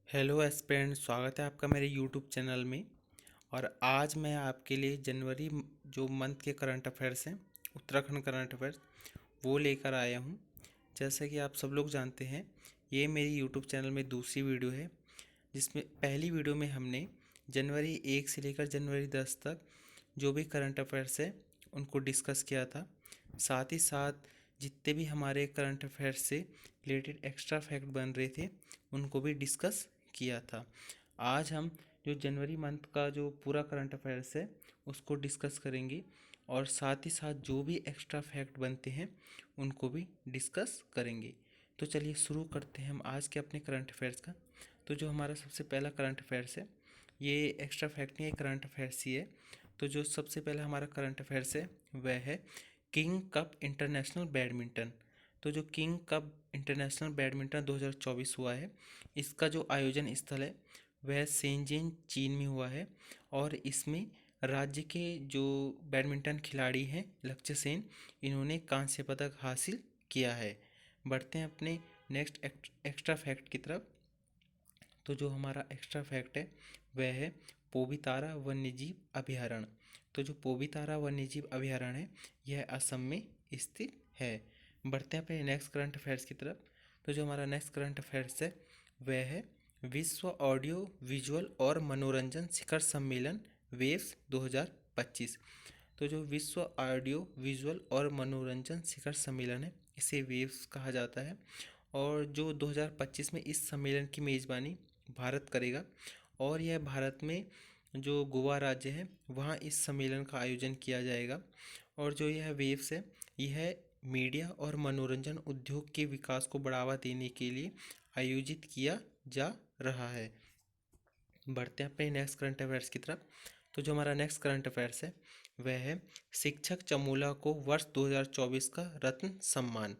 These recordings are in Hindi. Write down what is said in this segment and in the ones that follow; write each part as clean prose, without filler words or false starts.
हेलो एस्पिरेंट, स्वागत है आपका मेरे यूट्यूब चैनल में। और आज मैं आपके लिए जनवरी जो मंथ के करंट अफेयर्स हैं, उत्तराखंड करंट अफेयर्स, वो लेकर आया हूँ। जैसा कि आप सब लोग जानते हैं, ये मेरी यूट्यूब चैनल में दूसरी वीडियो है, जिसमें पहली वीडियो में हमने जनवरी 1 से लेकर जनवरी 10 तक जो भी करंट अफेयर्स है उनको डिस्कस किया था। साथ ही साथ जितने भी हमारे करंट अफेयर्स से रिलेटेड एक्स्ट्रा फैक्ट बन रहे थे उनको भी डिस्कस किया था। आज हम जो जनवरी मंथ का जो पूरा करंट अफेयर्स है उसको डिस्कस करेंगे, और साथ ही साथ जो भी एक्स्ट्रा फैक्ट बनते हैं उनको भी डिस्कस करेंगे। तो चलिए शुरू करते हैं हम आज के अपने करंट अफेयर्स का। तो जो हमारा सबसे पहला करंट अफेयर्स है, ये एक्स्ट्रा फैक्ट नहीं है, करंट अफेयर्स ही है। तो जो सबसे पहला हमारा करंट अफेयर्स है वह है किंग कप इंटरनेशनल बैडमिंटन। तो जो किंग कप इंटरनेशनल बैडमिंटन 2024 हुआ है, इसका जो आयोजन स्थल है वह शेंजेन चीन में हुआ है। और इसमें राज्य के जो बैडमिंटन खिलाड़ी हैं लक्ष्य सेन, इन्होंने कांस्य पदक हासिल किया है। बढ़ते हैं अपने नेक्स्ट एक्स्ट्रा फैक्ट की तरफ। तो जो हमारा एक्स्ट्रा फैक्ट है वह है पोबितारा वन्यजीव अभयारण्य। तो जो पोबितारा वन्यजीव अभयारण्य है यह असम में स्थित है। बढ़ते हैं अपने नेक्स्ट करंट अफेयर्स की तरफ। तो जो हमारा नेक्स्ट करंट अफेयर्स है वह है विश्व ऑडियो विजुअल और मनोरंजन शिखर सम्मेलन वेव्स 2025। तो जो विश्व ऑडियो विजुअल और मनोरंजन शिखर सम्मेलन है इसे वेव्स कहा जाता है। और जो 2025 में इस सम्मेलन की मेज़बानी भारत करेगा, और यह भारत में जो गोवा राज्य है वहाँ इस सम्मेलन का आयोजन किया जाएगा। और जो यह वेव्स है यह मीडिया और मनोरंजन उद्योग के विकास को बढ़ावा देने के लिए आयोजित किया जा रहा है। बढ़ते हैं अपने नेक्स्ट करंट अफेयर्स की तरफ। तो जो हमारा नेक्स्ट करंट अफेयर्स है वह है शिक्षक चमोला को वर्ष 2024 का रत्न सम्मान।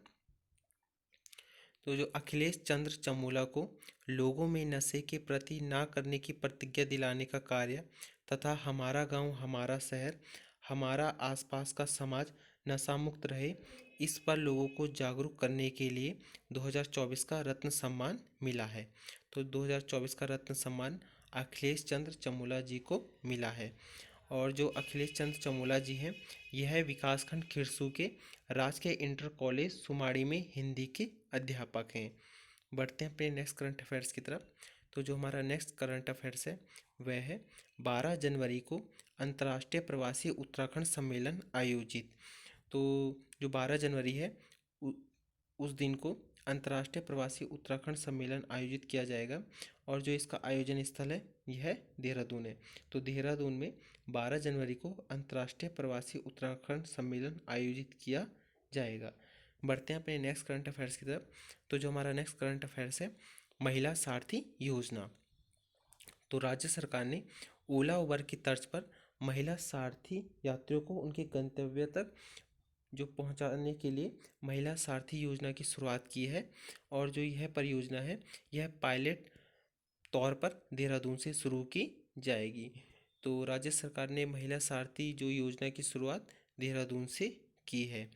तो जो अखिलेश चंद्र चमोला को लोगों में नशे के प्रति ना करने की प्रतिज्ञा दिलाने का कार्य तथा हमारा गांव हमारा शहर हमारा आसपास का समाज नशा मुक्त रहे, इस पर लोगों को जागरूक करने के लिए 2024 का रत्न सम्मान मिला है। तो 2024 का रत्न सम्मान अखिलेश चंद्र चमोला जी को मिला है। और जो अखिलेश चंद्र चमोला जी हैं यह विकासखंड खिरसू के राजकीय इंटर कॉलेज सुमाड़ी में हिंदी के अध्यापक हैं। बढ़ते हैं अपने नेक्स्ट करंट अफेयर्स की तरफ। तो जो हमारा नेक्स्ट करंट अफेयर्स है वह है 12 जनवरी को अंतर्राष्ट्रीय प्रवासी उत्तराखंड सम्मेलन आयोजित। तो जो 12 जनवरी है उस दिन को अंतर्राष्ट्रीय प्रवासी उत्तराखंड सम्मेलन आयोजित किया जाएगा। और जो इसका आयोजन स्थल है यह देहरादून है। तो देहरादून में 12 जनवरी को अंतर्राष्ट्रीय प्रवासी उत्तराखंड सम्मेलन आयोजित किया जाएगा। बढ़ते हैं अपने नेक्स्ट करंट अफेयर्स की तरफ। तो जो हमारा नेक्स्ट करंट अफेयर्स है महिला सारथी योजना। तो राज्य सरकार ने ओला उबर की तर्ज पर महिला सारथी यात्रियों को उनके गंतव्य तक जो पहुंचाने के लिए महिला सारथी योजना की शुरुआत की है। और जो यह परियोजना है यह पायलट तौर पर देहरादून से शुरू की जाएगी। तो राज्य सरकार ने महिला सारथी जो योजना की शुरुआत देहरादून से की है।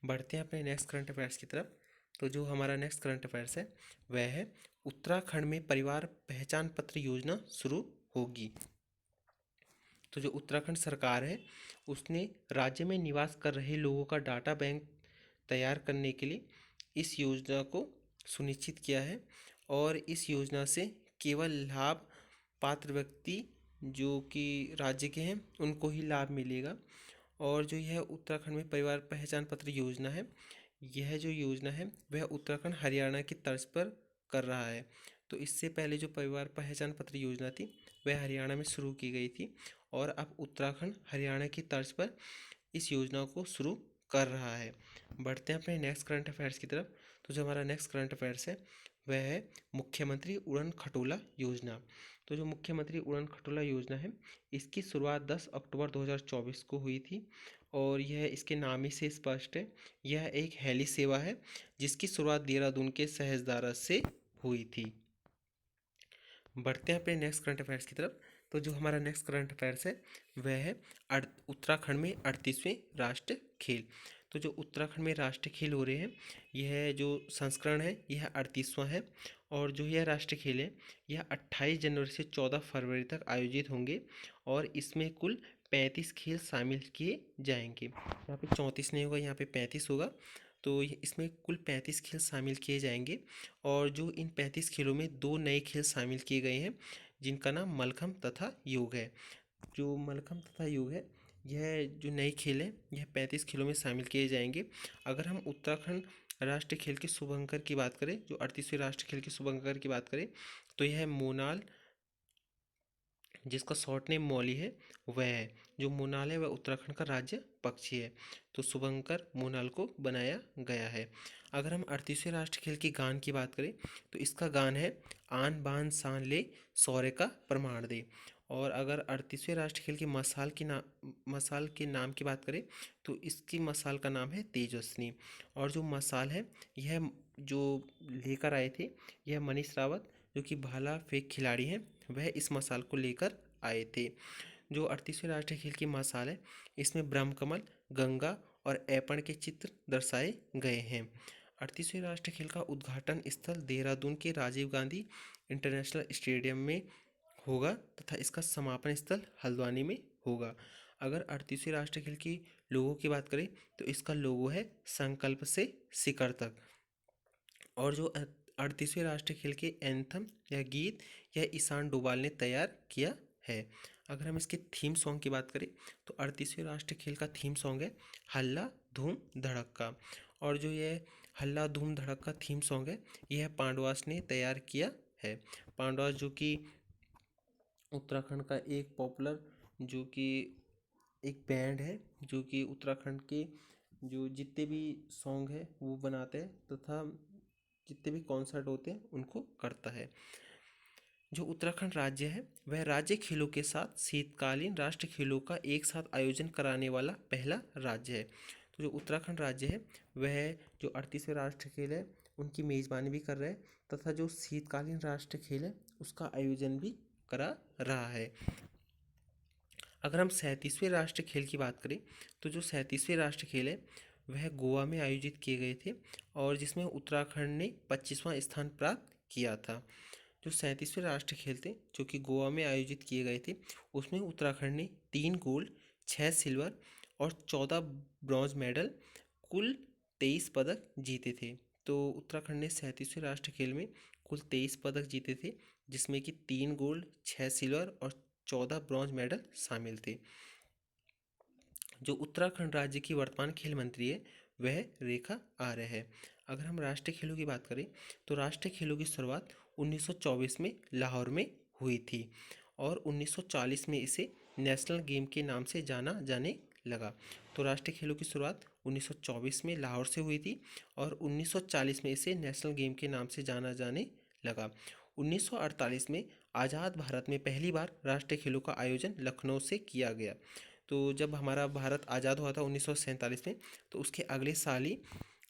बढ़ते हैं अपने नेक्स्ट करंट अफेयर्स की तरफ। तो जो हमारा नेक्स्ट करंट अफेयर्स है वह है उत्तराखंड में परिवार पहचान पत्र योजना शुरू होगी। तो जो उत्तराखंड सरकार है उसने राज्य में निवास कर रहे लोगों का डाटा बैंक तैयार करने के लिए इस योजना को सुनिश्चित किया है। और इस योजना से केवल लाभ पात्र व्यक्ति जो कि राज्य के हैं उनको ही लाभ मिलेगा। और जो यह उत्तराखंड में परिवार पहचान पत्र योजना है, यह जो योजना है वह उत्तराखंड हरियाणा की तर्ज पर कर रहा है। तो इससे पहले जो परिवार पहचान पत्र योजना थी वह हरियाणा में शुरू की गई थी, और अब उत्तराखंड हरियाणा की तर्ज पर इस योजना को शुरू कर रहा है। बढ़ते हैं अपने नेक्स्ट करंट अफेयर्स की तरफ। तो जो हमारा नेक्स्ट करंट अफेयर्स है वह है मुख्यमंत्री उड़न खटोला योजना। तो जो मुख्यमंत्री उड़न खटोला योजना है इसकी शुरुआत 10 अक्टूबर 2024 को हुई थी। और यह इसके नाम ही से स्पष्ट है, यह एक हेली सेवा है जिसकी शुरुआत देहरादून के सहजदारा से हुई थी। बढ़ते हैं अपने नेक्स्ट करंट अफेयर्स की तरफ। तो जो हमारा नेक्स्ट करंट अफेयर्स है वह है उत्तराखंड में 38वें राष्ट्रीय खेल। तो जो उत्तराखंड में राष्ट्रीय खेल हो रहे हैं, यह जो संस्करण है यह 38वां है। और जो यह राष्ट्रीय खेल है यह 28 जनवरी से 14 फरवरी तक आयोजित होंगे और इसमें कुल 35 खेल शामिल किए जाएंगे। यहाँ पे 34 नहीं होगा, यहाँ पे 35 होगा। तो इसमें कुल 35 खेल शामिल किए जाएंगे। और जो इन 35 खेलों में दो नए खेल शामिल किए गए हैं जिनका नाम मल्लखम्ब तथा योग है। जो मल्लखम्ब तथा योग है, यह जो नए खेल हैं यह 35 खेलों में शामिल किए जाएंगे। अगर हम उत्तराखंड राष्ट्रीय खेल के शुभंकर की बात करें, जो 38वें राष्ट्रीय खेल के शुभंकर की बात करें, तो यह मोनाल, जिसका शॉर्ट नेम मौली है, वह है। जो मोनाल है वह उत्तराखंड का राज्य पक्षी है, तो शुभंकर मोनाल को बनाया गया है। अगर हम 38वें राष्ट्रीय खेल की गान की बात करें तो इसका गान है आन बान शान ले शौर्य का प्रमाण दे। और अगर 38वें राष्ट्रीय खेल की मसाल के नाम की बात करें तो इसकी मसाल का नाम है तेजस्विनी। और जो मसाल है यह जो लेकर आए थे, यह मनीष रावत जो कि भाला फेंक खिलाड़ी हैं, वह इस मसाल को लेकर आए थे। जो 38वें राष्ट्रीय खेल की मसाल है इसमें ब्रह्मकमल, गंगा और ऐपण के चित्र दर्शाए गए हैं। 38वें राष्ट्रीय खेल का उद्घाटन स्थल देहरादून के राजीव गांधी इंटरनेशनल स्टेडियम में होगा तथा इसका समापन स्थल हल्द्वानी में होगा। अगर 38वें राष्ट्रीय खेल की लोगो की बात करें तो इसका लोगो है संकल्प से शिखर तक। और जो 38वें राष्ट्रीय खेल के एंथम या गीत, यह ईशान डोभाल ने तैयार किया है। अगर हम इसके थीम सॉन्ग की बात करें तो 38वें राष्ट्रीय खेल का थीम सॉन्ग है हल्ला धूम धड़क्का। और जो ये हल्ला धूम धड़क्का थीम सॉन्ग है यह पांडवास ने तैयार किया है। पांडवास जो कि उत्तराखंड का एक पॉपुलर जो कि एक बैंड है, जो कि उत्तराखंड के जो जितने भी सॉन्ग है वो बनाते हैं तथा जितने भी कॉन्सर्ट होते हैं उनको करता है। जो उत्तराखंड राज्य है वह राज्य खेलों के साथ शीतकालीन राष्ट्रीय खेलों का एक साथ आयोजन कराने वाला पहला राज्य है। तो जो उत्तराखंड राज्य है वह जो 38वें राष्ट्रीय खेल है उनकी मेज़बानी भी कर रहा है तथा जो शीतकालीन राष्ट्रीय खेल है उसका आयोजन भी करा रहा है। अगर हम 37वें राष्ट्रीय खेल की बात करें तो जो 37वें राष्ट्रीय खेल है वह गोवा में आयोजित किए गए थे और जिसमें उत्तराखंड ने 25वां स्थान प्राप्त किया था। जो 37वें राष्ट्रीय खेल थे जो कि गोवा में आयोजित किए गए थे उसमें उत्तराखंड ने 3 गोल्ड, 6 सिल्वर और 14 ब्रॉन्ज मेडल, कुल 23 पदक जीते थे। तो उत्तराखंड ने 37वें राष्ट्रीय खेल में कुल 23 पदक जीते थे जिसमें कि 3 गोल्ड, 6 सिल्वर और 14 ब्रॉन्ज मेडल शामिल थे। जो उत्तराखंड राज्य की वर्तमान खेल मंत्री है वह रेखा आर्य है। अगर हम राष्ट्रीय खेलों की बात करें तो राष्ट्रीय खेलों की शुरुआत 1924 में लाहौर में हुई थी और 1940 में इसे नेशनल गेम के नाम से जाना जाने लगा। तो राष्ट्रीय खेलों की शुरुआत 1924 में लाहौर से हुई थी और 1940 में इसे नेशनल गेम के नाम से जाना जाने लगा। 1948 में आज़ाद भारत में पहली बार राष्ट्रीय खेलों का आयोजन लखनऊ से किया गया। तो जब हमारा भारत आज़ाद हुआ था 1947 में, तो उसके अगले साल ही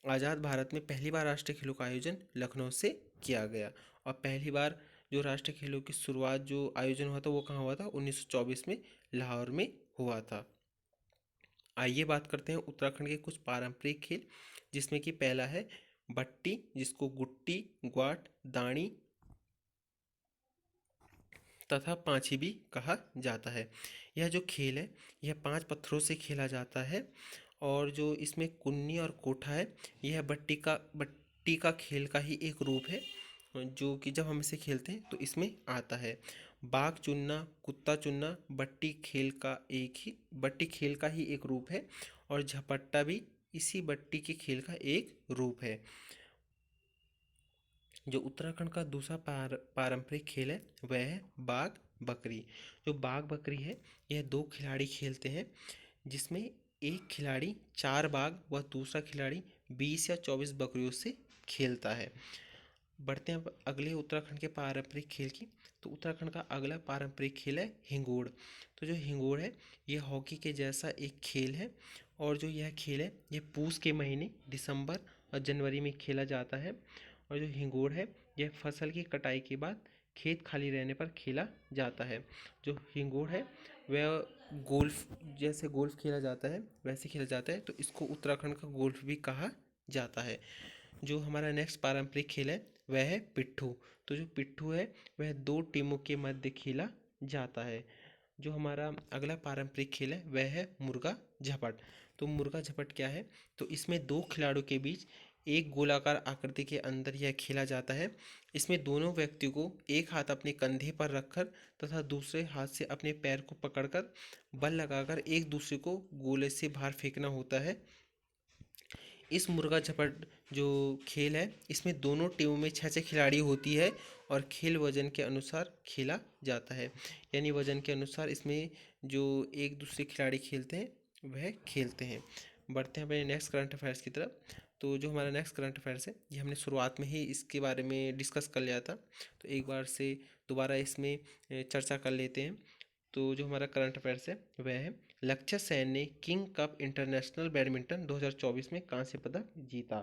आज़ाद भारत में पहली बार राष्ट्रीय खेलों का आयोजन लखनऊ से किया गया। और पहली बार जो राष्ट्रीय खेलों की शुरुआत जो आयोजन हुआ था वो कहाँ हुआ था, 1924 में लाहौर में हुआ था। आइए बात करते हैं उत्तराखंड के कुछ पारंपरिक खेल, जिसमें कि पहला है बट्टी, जिसको गुट्टी, ग्वाट, दाणी तथा पांची भी कहा जाता है। यह जो खेल है यह 5 पत्थरों से खेला जाता है और जो इसमें कुन्नी और कोठा है यह बट्टी का खेल का ही एक रूप है जो कि जब हम इसे खेलते हैं तो इसमें आता है। बाघ चुनना, कुत्ता चुनना बट्टी खेल का ही एक रूप है और झपट्टा भी इसी बट्टी के खेल का एक रूप है। जो उत्तराखंड का दूसरा पारंपरिक खेल है वह है बाघ बकरी। जो बाघ बकरी है यह 2 खिलाड़ी खेलते हैं जिसमें एक खिलाड़ी 4 बाघ व दूसरा खिलाड़ी 20 या 24 बकरियों से खेलता है। बढ़ते हैं अब अगले उत्तराखंड के पारंपरिक खेल की। तो उत्तराखंड का अगला पारंपरिक खेल है हिंगोड़। तो जो हिंगोड़ है यह हॉकी के जैसा एक खेल है और जो यह खेल है यह पूस के महीने दिसंबर और जनवरी में खेला जाता है। और जो हिंगोड़ है यह फसल की कटाई के बाद खेत खाली रहने पर खेला जाता है। जो हिंगोड़ है वह गोल्फ, जैसे गोल्फ खेला जाता है वैसे खेला जाता है, तो इसको उत्तराखंड का गोल्फ भी कहा जाता है। जो हमारा नेक्स्ट पारंपरिक खेल है वह है पिट्ठू। तो जो पिट्ठू है वह दो टीमों के मध्य खेला जाता है। जो हमारा अगला पारंपरिक खेल है वह है मुर्गा झपट। तो मुर्गा झपट क्या है, तो इसमें दो खिलाड़ियों के बीच एक गोलाकार आकृति के अंदर यह खेला जाता है। इसमें दोनों व्यक्तियों को एक हाथ अपने कंधे पर रखकर तथा दूसरे हाथ से अपने पैर को पकड़कर बल लगाकर एक दूसरे को गोले से बाहर फेंकना होता है। इस मुर्गा झपट जो खेल है इसमें दोनों टीमों में छः छः खिलाड़ी होती है और खेल वजन के अनुसार खेला जाता है। यानी वजन के अनुसार इसमें जो एक दूसरे खिलाड़ी खेलते हैं वह खेलते हैं। बढ़ते हैं अपने नेक्स्ट करंट अफेयर्स की तरफ। तो जो हमारा नेक्स्ट करंट अफेयर्स है ये हमने शुरुआत में ही इसके बारे में डिस्कस कर लिया था, तो एक बार से दोबारा इसमें चर्चा कर लेते हैं। तो जो हमारा करंट अफेयर्स है वह है लक्ष्य सेन ने किंग कप इंटरनेशनल बैडमिंटन 2024 में कांस्य पदक जीता।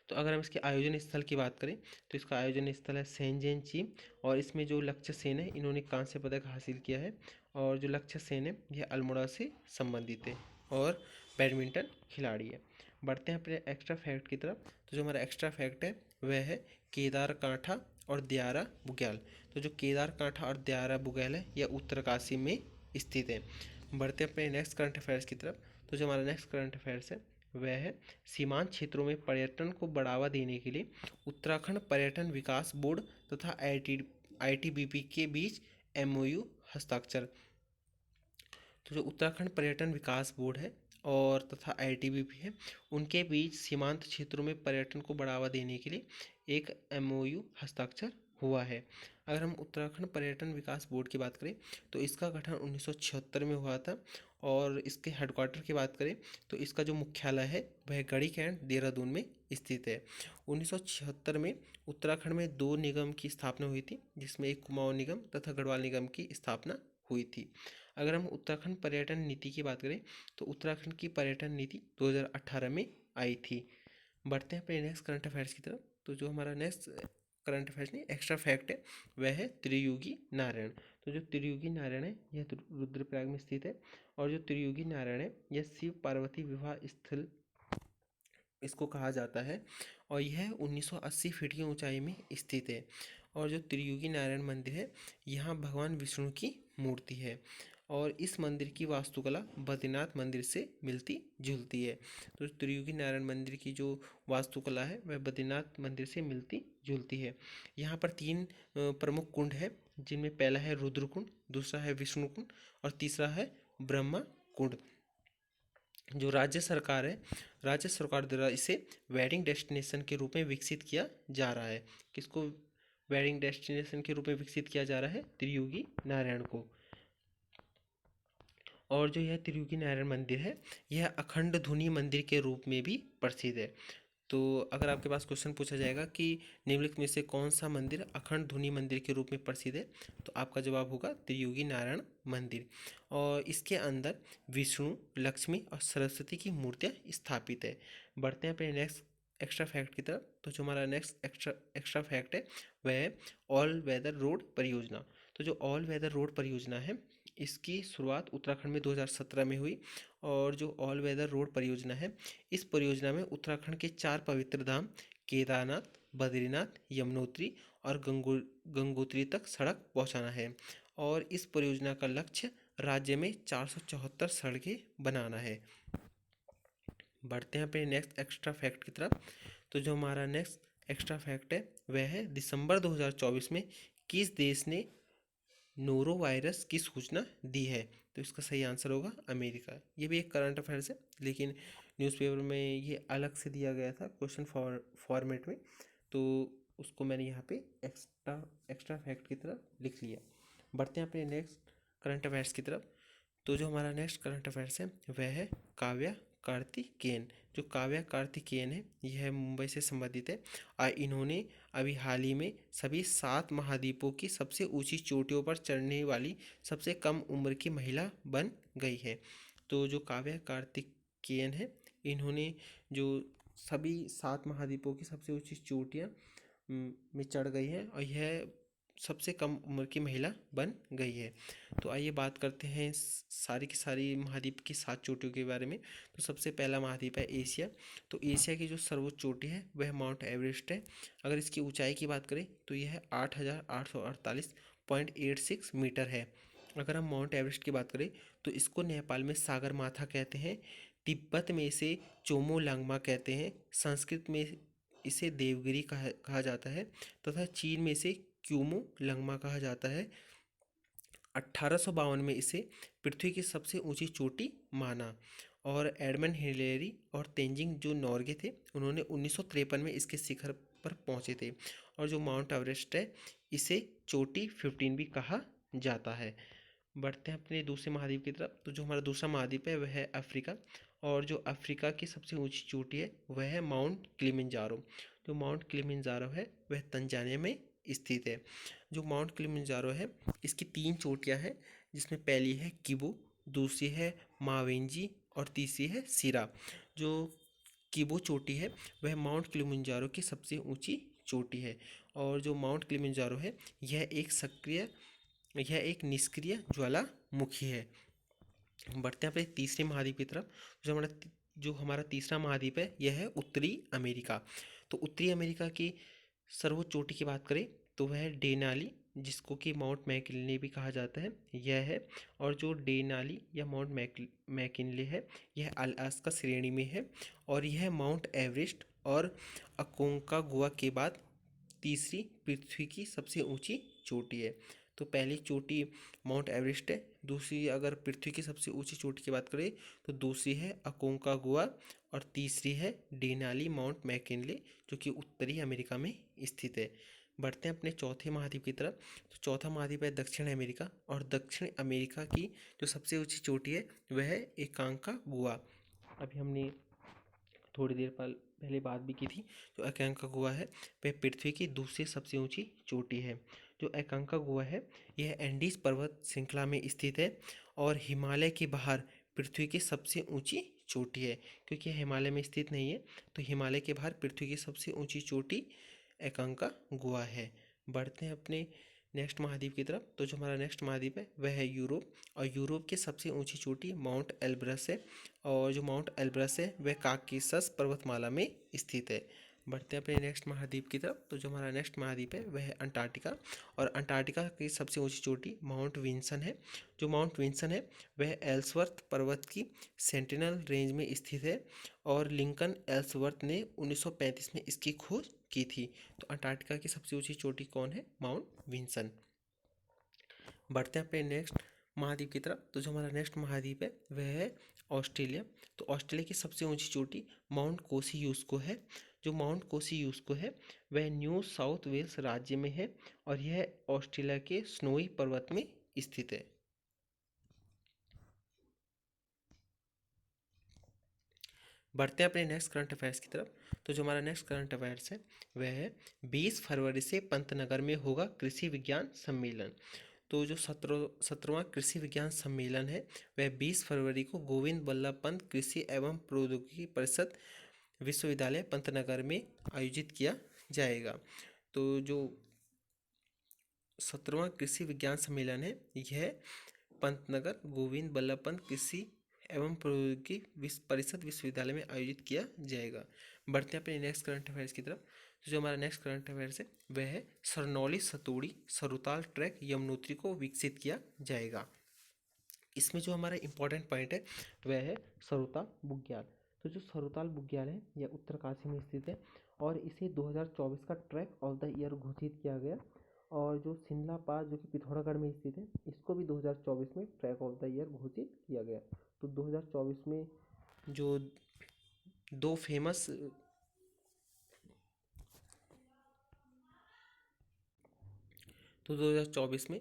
तो अगर हम इसके आयोजन स्थल की बात करें तो इसका आयोजन स्थल है सेंजेनची, और इसमें जो लक्ष्य सेन है इन्होंने कांस्य पदक हासिल किया है। और जो लक्ष्य सेन है यह अल्मोड़ा से संबंधित है और बैडमिंटन खिलाड़ी है। बढ़ते हैं अपने एक्स्ट्रा फैक्ट की तरफ। तो जो हमारा एक्स्ट्रा फैक्ट है वह है केदार कांठा और द्यारा बुग्याल। तो जो केदार कांठा और द्यारा बुग्याल है यह उत्तरकाशी में स्थित है। बढ़ते हैं अपने नेक्स्ट करंट अफेयर्स की तरफ। तो जो हमारा नेक्स्ट करंट अफेयर्स है वह है सीमांत क्षेत्रों में पर्यटन को बढ़ावा देने के लिए उत्तराखंड पर्यटन विकास बोर्ड तथा आईटीबीपी के बीच एमओयू हस्ताक्षर। तो जो उत्तराखंड पर्यटन विकास बोर्ड है और तथा आईटीबीपी है उनके बीच सीमांत क्षेत्रों में पर्यटन को बढ़ावा देने के लिए एक एमओयू हस्ताक्षर हुआ है। अगर हम उत्तराखंड पर्यटन विकास बोर्ड की बात करें तो इसका गठन 1976 में हुआ था। और इसके हेडक्वार्टर की बात करें तो इसका जो मुख्यालय है वह गढ़ी कैंट देहरादून में स्थित है। 1976 में उत्तराखंड में दो निगम की स्थापना हुई थी, जिसमें एक कुमाऊं निगम तथा गढ़वाल निगम की स्थापना हुई थी। अगर हम उत्तराखंड पर्यटन नीति की बात करें तो उत्तराखंड की पर्यटन नीति 2018 में आई थी। बढ़ते हैं अपने नेक्स्ट करंट अफेयर्स की तरफ। तो जो हमारा नेक्स्ट करंट अफेयर्स नहीं एक्स्ट्रा फैक्ट है वह है त्रियुगी नारायण। तो जो त्रियुगी नारायण है यह रुद्रप्रयाग में स्थित है। और जो त्रियुगी नारायण है यह शिव पार्वती विवाह स्थल इसको कहा जाता है, और यह 1980 फीट की ऊंचाई में स्थित है। और जो त्रियुगी नारायण मंदिर है यहाँ भगवान विष्णु की मूर्ति है, और इस मंदिर की वास्तुकला बद्रीनाथ मंदिर से मिलती जुलती है। तो त्रियुगी नारायण मंदिर की जो वास्तुकला है वह बद्रीनाथ मंदिर से मिलती जुलती है। यहाँ पर तीन प्रमुख कुंड है, जिनमें पहला है रुद्र कुंड, दूसरा है विष्णु कुंड और तीसरा है ब्रह्मा कुंड। जो राज्य सरकार द्वारा इसे वेडिंग डेस्टिनेशन के रूप में विकसित किया जा रहा है। किसको वेडिंग डेस्टिनेशन के रूप में विकसित किया जा रहा है? त्रियुगी नारायण को। और जो यह त्रियुगी नारायण मंदिर है यह अखंड धुनी मंदिर के रूप में भी प्रसिद्ध है। तो अगर आपके पास क्वेश्चन पूछा जाएगा कि निम्नलिखित में से कौन सा मंदिर अखंड धुनी मंदिर के रूप में प्रसिद्ध है, तो आपका जवाब होगा त्रियुगी नारायण मंदिर। और इसके अंदर विष्णु, लक्ष्मी और सरस्वती की मूर्तियाँ स्थापित है। बढ़ते हैं अपने नेक्स्ट एक्स्ट्रा फैक्ट की तरफ। तो जो हमारा नेक्स्ट एक्स्ट्रा फैक्ट है वह है ऑल वेदर रोड परियोजना। तो जो ऑल वेदर रोड परियोजना है इसकी शुरुआत उत्तराखंड में 2017 में हुई। और जो ऑल वेदर रोड परियोजना है इस परियोजना में उत्तराखंड के 4 पवित्र धाम केदारनाथ, बद्रीनाथ, यमुनोत्री और गंगोत्री तक सड़क पहुंचाना है। और इस परियोजना का लक्ष्य राज्य में 474 सड़कें बनाना है। बढ़ते हैं अपने नेक्स्ट एक्स्ट्रा फैक्ट की तरफ। तो जो हमारा नेक्स्ट एक्स्ट्रा फैक्ट है वह है दिसंबर 2024 में किस देश ने नोरो वायरस की सूचना दी है? तो इसका सही आंसर होगा अमेरिका। ये भी एक करंट अफेयर्स है, लेकिन न्यूज़पेपर में ये अलग से दिया गया था क्वेश्चन फॉर्मेट में, तो उसको मैंने यहाँ पे एक्स्ट्रा फैक्ट की तरफ लिख लिया। बढ़ते हैं अपने नेक्स्ट करंट अफेयर्स की तरफ। तो जो हमारा नेक्स्ट करंट अफेयर्स है वह है काव्या कार्तिकेयन। जो काव्या कार्तिकेयन है यह मुंबई से संबंधित है, और इन्होंने अभी हाल ही में सभी 7 महाद्वीपों की सबसे ऊंची चोटियों पर चढ़ने वाली सबसे कम उम्र की महिला बन गई है। तो जो काव्या कार्तिकेयन है इन्होंने जो सभी 7 महाद्वीपों की सबसे ऊंची चोटियाँ में चढ़ गई है और यह सबसे कम उम्र की महिला बन गई है। तो आइए बात करते हैं सारी की सारी महाद्वीप की 7 चोटियों के बारे में। तो सबसे पहला महाद्वीप है एशिया। तो एशिया की जो सर्वोच्च चोटी है वह माउंट एवरेस्ट है। अगर इसकी ऊंचाई की बात करें तो यह 8,848.86 मीटर है। अगर हम माउंट एवरेस्ट की बात करें तो इसको नेपाल में सागर माथा कहते हैं, तिब्बत में इसे चोमो लांगमा कहते हैं, संस्कृत में इसे देवगिरी कहा जाता है तथा चीन में इसे क्यूमो लंगमा कहा जाता है। 1852 में इसे पृथ्वी की सबसे ऊंची चोटी माना। और एडमंड हिलेरी और तेंजिंग जो नॉर्गे थे उन्होंने 1953 में इसके शिखर पर पहुंचे थे। और जो माउंट एवरेस्ट है इसे चोटी 15 भी कहा जाता है। बढ़ते हैं अपने दूसरे महाद्वीप की तरफ। तो जो हमारा दूसरा महाद्वीप है वह है अफ्रीका। और जो अफ्रीका की सबसे ऊंची चोटी है वह है माउंट किलिमंजारो। जो माउंट किलिमंजारो है वह तंजानिया में स्थित है। जो माउंट किलिमंजारो है इसकी 3 चोटियां हैं, जिसमें पहली है किबू, दूसरी है मावेंजी और तीसरी है सिरा। जो किबू चोटी है वह माउंट किलिमंजारो की सबसे ऊंची चोटी है। और जो माउंट किलिमंजारो है यह एक निष्क्रिय ज्वालामुखी है। बढ़ते हैं अपने तीसरे महाद्वीप की तरफ। जो हमारा तीसरा महाद्वीप है यह है उत्तरी अमेरिका। तो उत्तरी अमेरिका की सर्वोच्च चोटी की बात करें तो वह है डेनाली, जिसको कि माउंट मैकिनले भी कहा जाता है, यह है। और जो डेनाली या माउंट मैकिनले है यह अलास्का श्रेणी में है और यह माउंट एवरेस्ट और अकोंकागुआ के बाद तीसरी पृथ्वी की सबसे ऊंची चोटी है। तो पहली चोटी माउंट एवरेस्ट है, दूसरी अगर पृथ्वी की सबसे ऊंची चोटी की बात करें तो दूसरी है अकोंकागुआ और तीसरी है डेनाली माउंट मैकिनले जो कि उत्तरी अमेरिका में स्थित है। बढ़ते हैं अपने चौथे महाद्वीप की तरफ। तो चौथा महाद्वीप है दक्षिण अमेरिका। और दक्षिण अमेरिका की जो सबसे ऊंची चोटी है वह है एकांकागुआ। अभी हमने थोड़ी देर पहले बात भी की थी। जो एकांकागुआ है वह पृथ्वी की दूसरी सबसे ऊंची चोटी है। जो एकांकागुआ है यह एंडीज पर्वत श्रृंखला में स्थित है और हिमालय के बाहर पृथ्वी की सबसे ऊंची चोटी है। क्योंकि यह हिमालय में स्थित नहीं है तो हिमालय के बाहर पृथ्वी की सबसे ऊंची चोटी एकांकागुआ है। बढ़ते हैं अपने नेक्स्ट महाद्वीप की तरफ। तो जो हमारा नेक्स्ट महाद्वीप है वह है यूरोप। और यूरोप की सबसे ऊंची चोटी माउंट एल्ब्रस है। और जो माउंट एल्ब्रस है वह काकेशस पर्वतमाला में स्थित है। बढ़ते हैं अपने नेक्स्ट महाद्वीप की तरफ। तो जो हमारा नेक्स्ट महाद्वीप है वह है अंटार्कटिका। और अंटार्कटिका की सबसे ऊंची चोटी माउंट विंसन है। जो माउंट विंसन है वह एल्सवर्थ पर्वत की सेंटिनल रेंज में स्थित है और लिंकन एल्सवर्थ ने 1935 में इसकी खोज की थी। तो अंटार्कटिका की सबसे ऊंची चोटी कौन है? Mount Vinson. बढ़ते हैं अपने नेक्स्ट महाद्वीप की तरफ। तो जो हमारा नेक्स्ट महाद्वीप है वह है ऑस्ट्रेलिया। तो ऑस्ट्रेलिया की सबसे ऊंची चोटी माउंट कोसियुस्को है। जो माउंट कोसियुस्को है वह न्यू साउथ वेल्स राज्य में है और यह ऑस्ट्रेलिया के स्नोई पर्वत में स्थित है। बढ़ते हैं अपने नेक्स्ट करंट अफेयर्स की तरफ। तो जो हमारा नेक्स्ट करंट अफेयर्स है वह है 20 फरवरी से पंतनगर में होगा कृषि विज्ञान सम्मेलन। तो जो 17वां कृषि विज्ञान सम्मेलन है वह 20 फरवरी को गोविंद बल्लभ पंत कृषि एवं प्रौद्योगिकी परिषद विश्वविद्यालय पंतनगर में आयोजित किया जाएगा। तो जो 17वां कृषि विज्ञान सम्मेलन है यह पंतनगर गोविंद बल्लभ पंत कृषि एवं प्रौद्योगिकी परिषद विश्वविद्यालय में आयोजित किया जाएगा। बढ़ते हैं अपने नेक्स्ट करंट अफेयर्स की तरफ। तो जो हमारा नेक्स्ट करंट अफेयर्स है वह है सरनौली सतोड़ी सरुताल ट्रैक यमुनोत्री को विकसित किया जाएगा। इसमें जो हमारा इंपॉर्टेंट पॉइंट है वह है सरुताल बुग्याल। तो जो सरुताल बुग्याल है यह उत्तरकाशी में स्थित है और इसे 2024 का ट्रैक ऑफ द ईयर घोषित किया गया। और जो शिमला पास जो कि पिथौरागढ़ में स्थित है इसको भी 2024 में ट्रैक ऑफ द ईयर घोषित किया गया। तो 2024 में जो दो फेमस तो 2024 में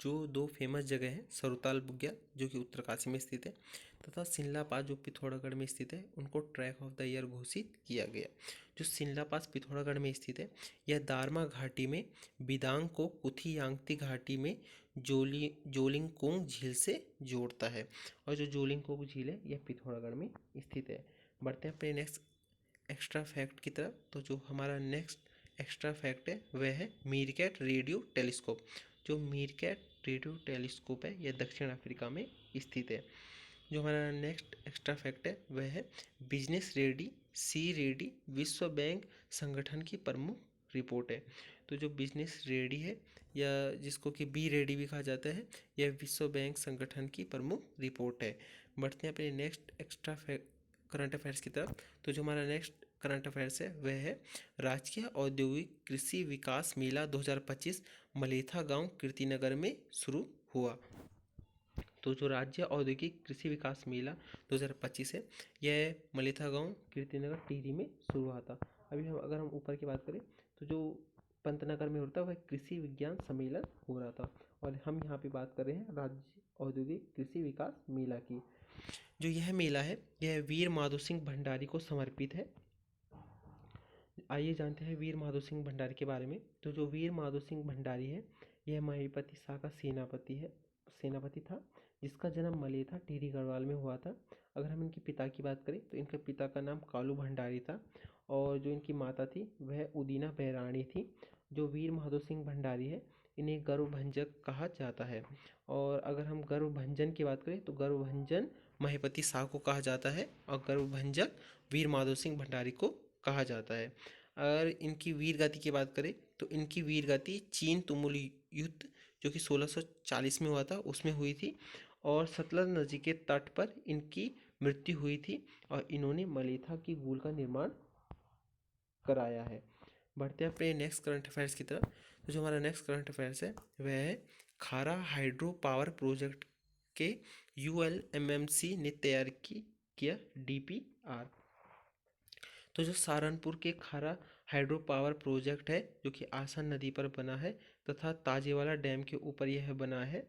जो दो फेमस जगह हैं सरुताल बुग्याल जो कि उत्तरकाशी में स्थित है तथा सिनला पास जो पिथौरागढ़ में स्थित है उनको ट्रैक ऑफ द ईयर घोषित किया गया। जो सिनला पास पिथौरागढ़ में स्थित है यह दारमा घाटी में बिदांग को कुथी यांगती घाटी में जोलिंगकोंग झील से जोड़ता है और जो जोलिंगकोंग झील है यह पिथौरागढ़ में स्थित है। बढ़ते हैं अपने नेक्स्ट एक्स्ट्रा फैक्ट की तरफ। तो जो हमारा नेक्स्ट एक्स्ट्रा फैक्ट है वह है मीरकैट रेडियो टेलीस्कोप। जो मीरकैट रेडियो टेलीस्कोप है यह दक्षिण अफ्रीका में स्थित है। जो हमारा नेक्स्ट एक्स्ट्रा फैक्ट है वह है बिजनेस रेडी सी रेडी विश्व बैंक संगठन की प्रमुख रिपोर्ट है। तो जो बिजनेस रेडी है या जिसको कि बी रेडी भी कहा जाता है, यह विश्व बैंक संगठन की प्रमुख रिपोर्ट है। बढ़ते हैं अपने नेक्स्ट एक्स्ट्रा करंट अफेयर्स की तरफ। तो जो हमारा नेक्स्ट करंट अफेयर्स है वह है राजकीय औद्योगिक कृषि विकास मेला 2025 मलेथा गांव कीर्तिनगर में शुरू हुआ। तो जो राज्य औद्योगिक कृषि विकास मेला 2025 है यह मलेथा गांव कीर्तिनगर टिहरी में शुरू हुआ था। अभी अगर हम ऊपर की बात करें तो जो पंतनगर में होता है वह कृषि विज्ञान सम्मेलन हो रहा था, और हम यहाँ पे बात कर रहे हैं राज्य औद्योगिक कृषि विकास मेला की। जो यह मेला है यह वीर माधो सिंह भंडारी को समर्पित है। आइए जानते हैं वीर माधो सिंह भंडारी के बारे में। तो जो वीर माधो सिंह भंडारी है यह महिपति शाह का सेनापति था, जिसका जन्म मलेथा टिहरी गढ़वाल में हुआ था। अगर हम इनके पिता की बात करें तो इनके पिता का नाम कालू भंडारी था, और जो इनकी माता थी वह उदीना बैराणी थी। जो वीर माधो सिंह भंडारी है इन्हें गर्वभंजक कहा जाता है। और अगर हम गर्वभंजन की बात करें तो गर्वभंजन महिपति शाह को कहा जाता है, और गर्वभंजक वीर माधो सिंह भंडारी को कहा जाता है। अगर इनकी वीर गाथी की बात करें तो इनकी वीर गाथी चीन तुमुल युद्ध जो कि 1640 में हुआ था उसमें हुई थी, और सतलज नदी के तट पर इनकी मृत्यु हुई थी, और इन्होंने मलेथा की गूल का निर्माण कराया है। बढ़ते हैं अपने नेक्स्ट करंट अफेयर्स की तरफ। तो जो हमारा नेक्स्ट करंट अफेयर्स है वह है खारा हाइड्रो पावर प्रोजेक्ट के ULMMC ने तैयार किया DPR। तो जो सहारनपुर के खारा हाइड्रो पावर प्रोजेक्ट है जो कि आसन नदी पर बना है तथा ताजेवाला डैम के ऊपर यह बना है,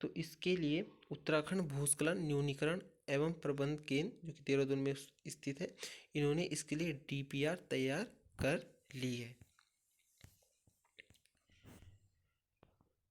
तो इसके लिए उत्तराखंड भूस्खलन न्यूनीकरण एवं प्रबंध केंद्र जो कि देहरादून में स्थित है, इन्होंने इसके लिए DPR तैयार कर ली है।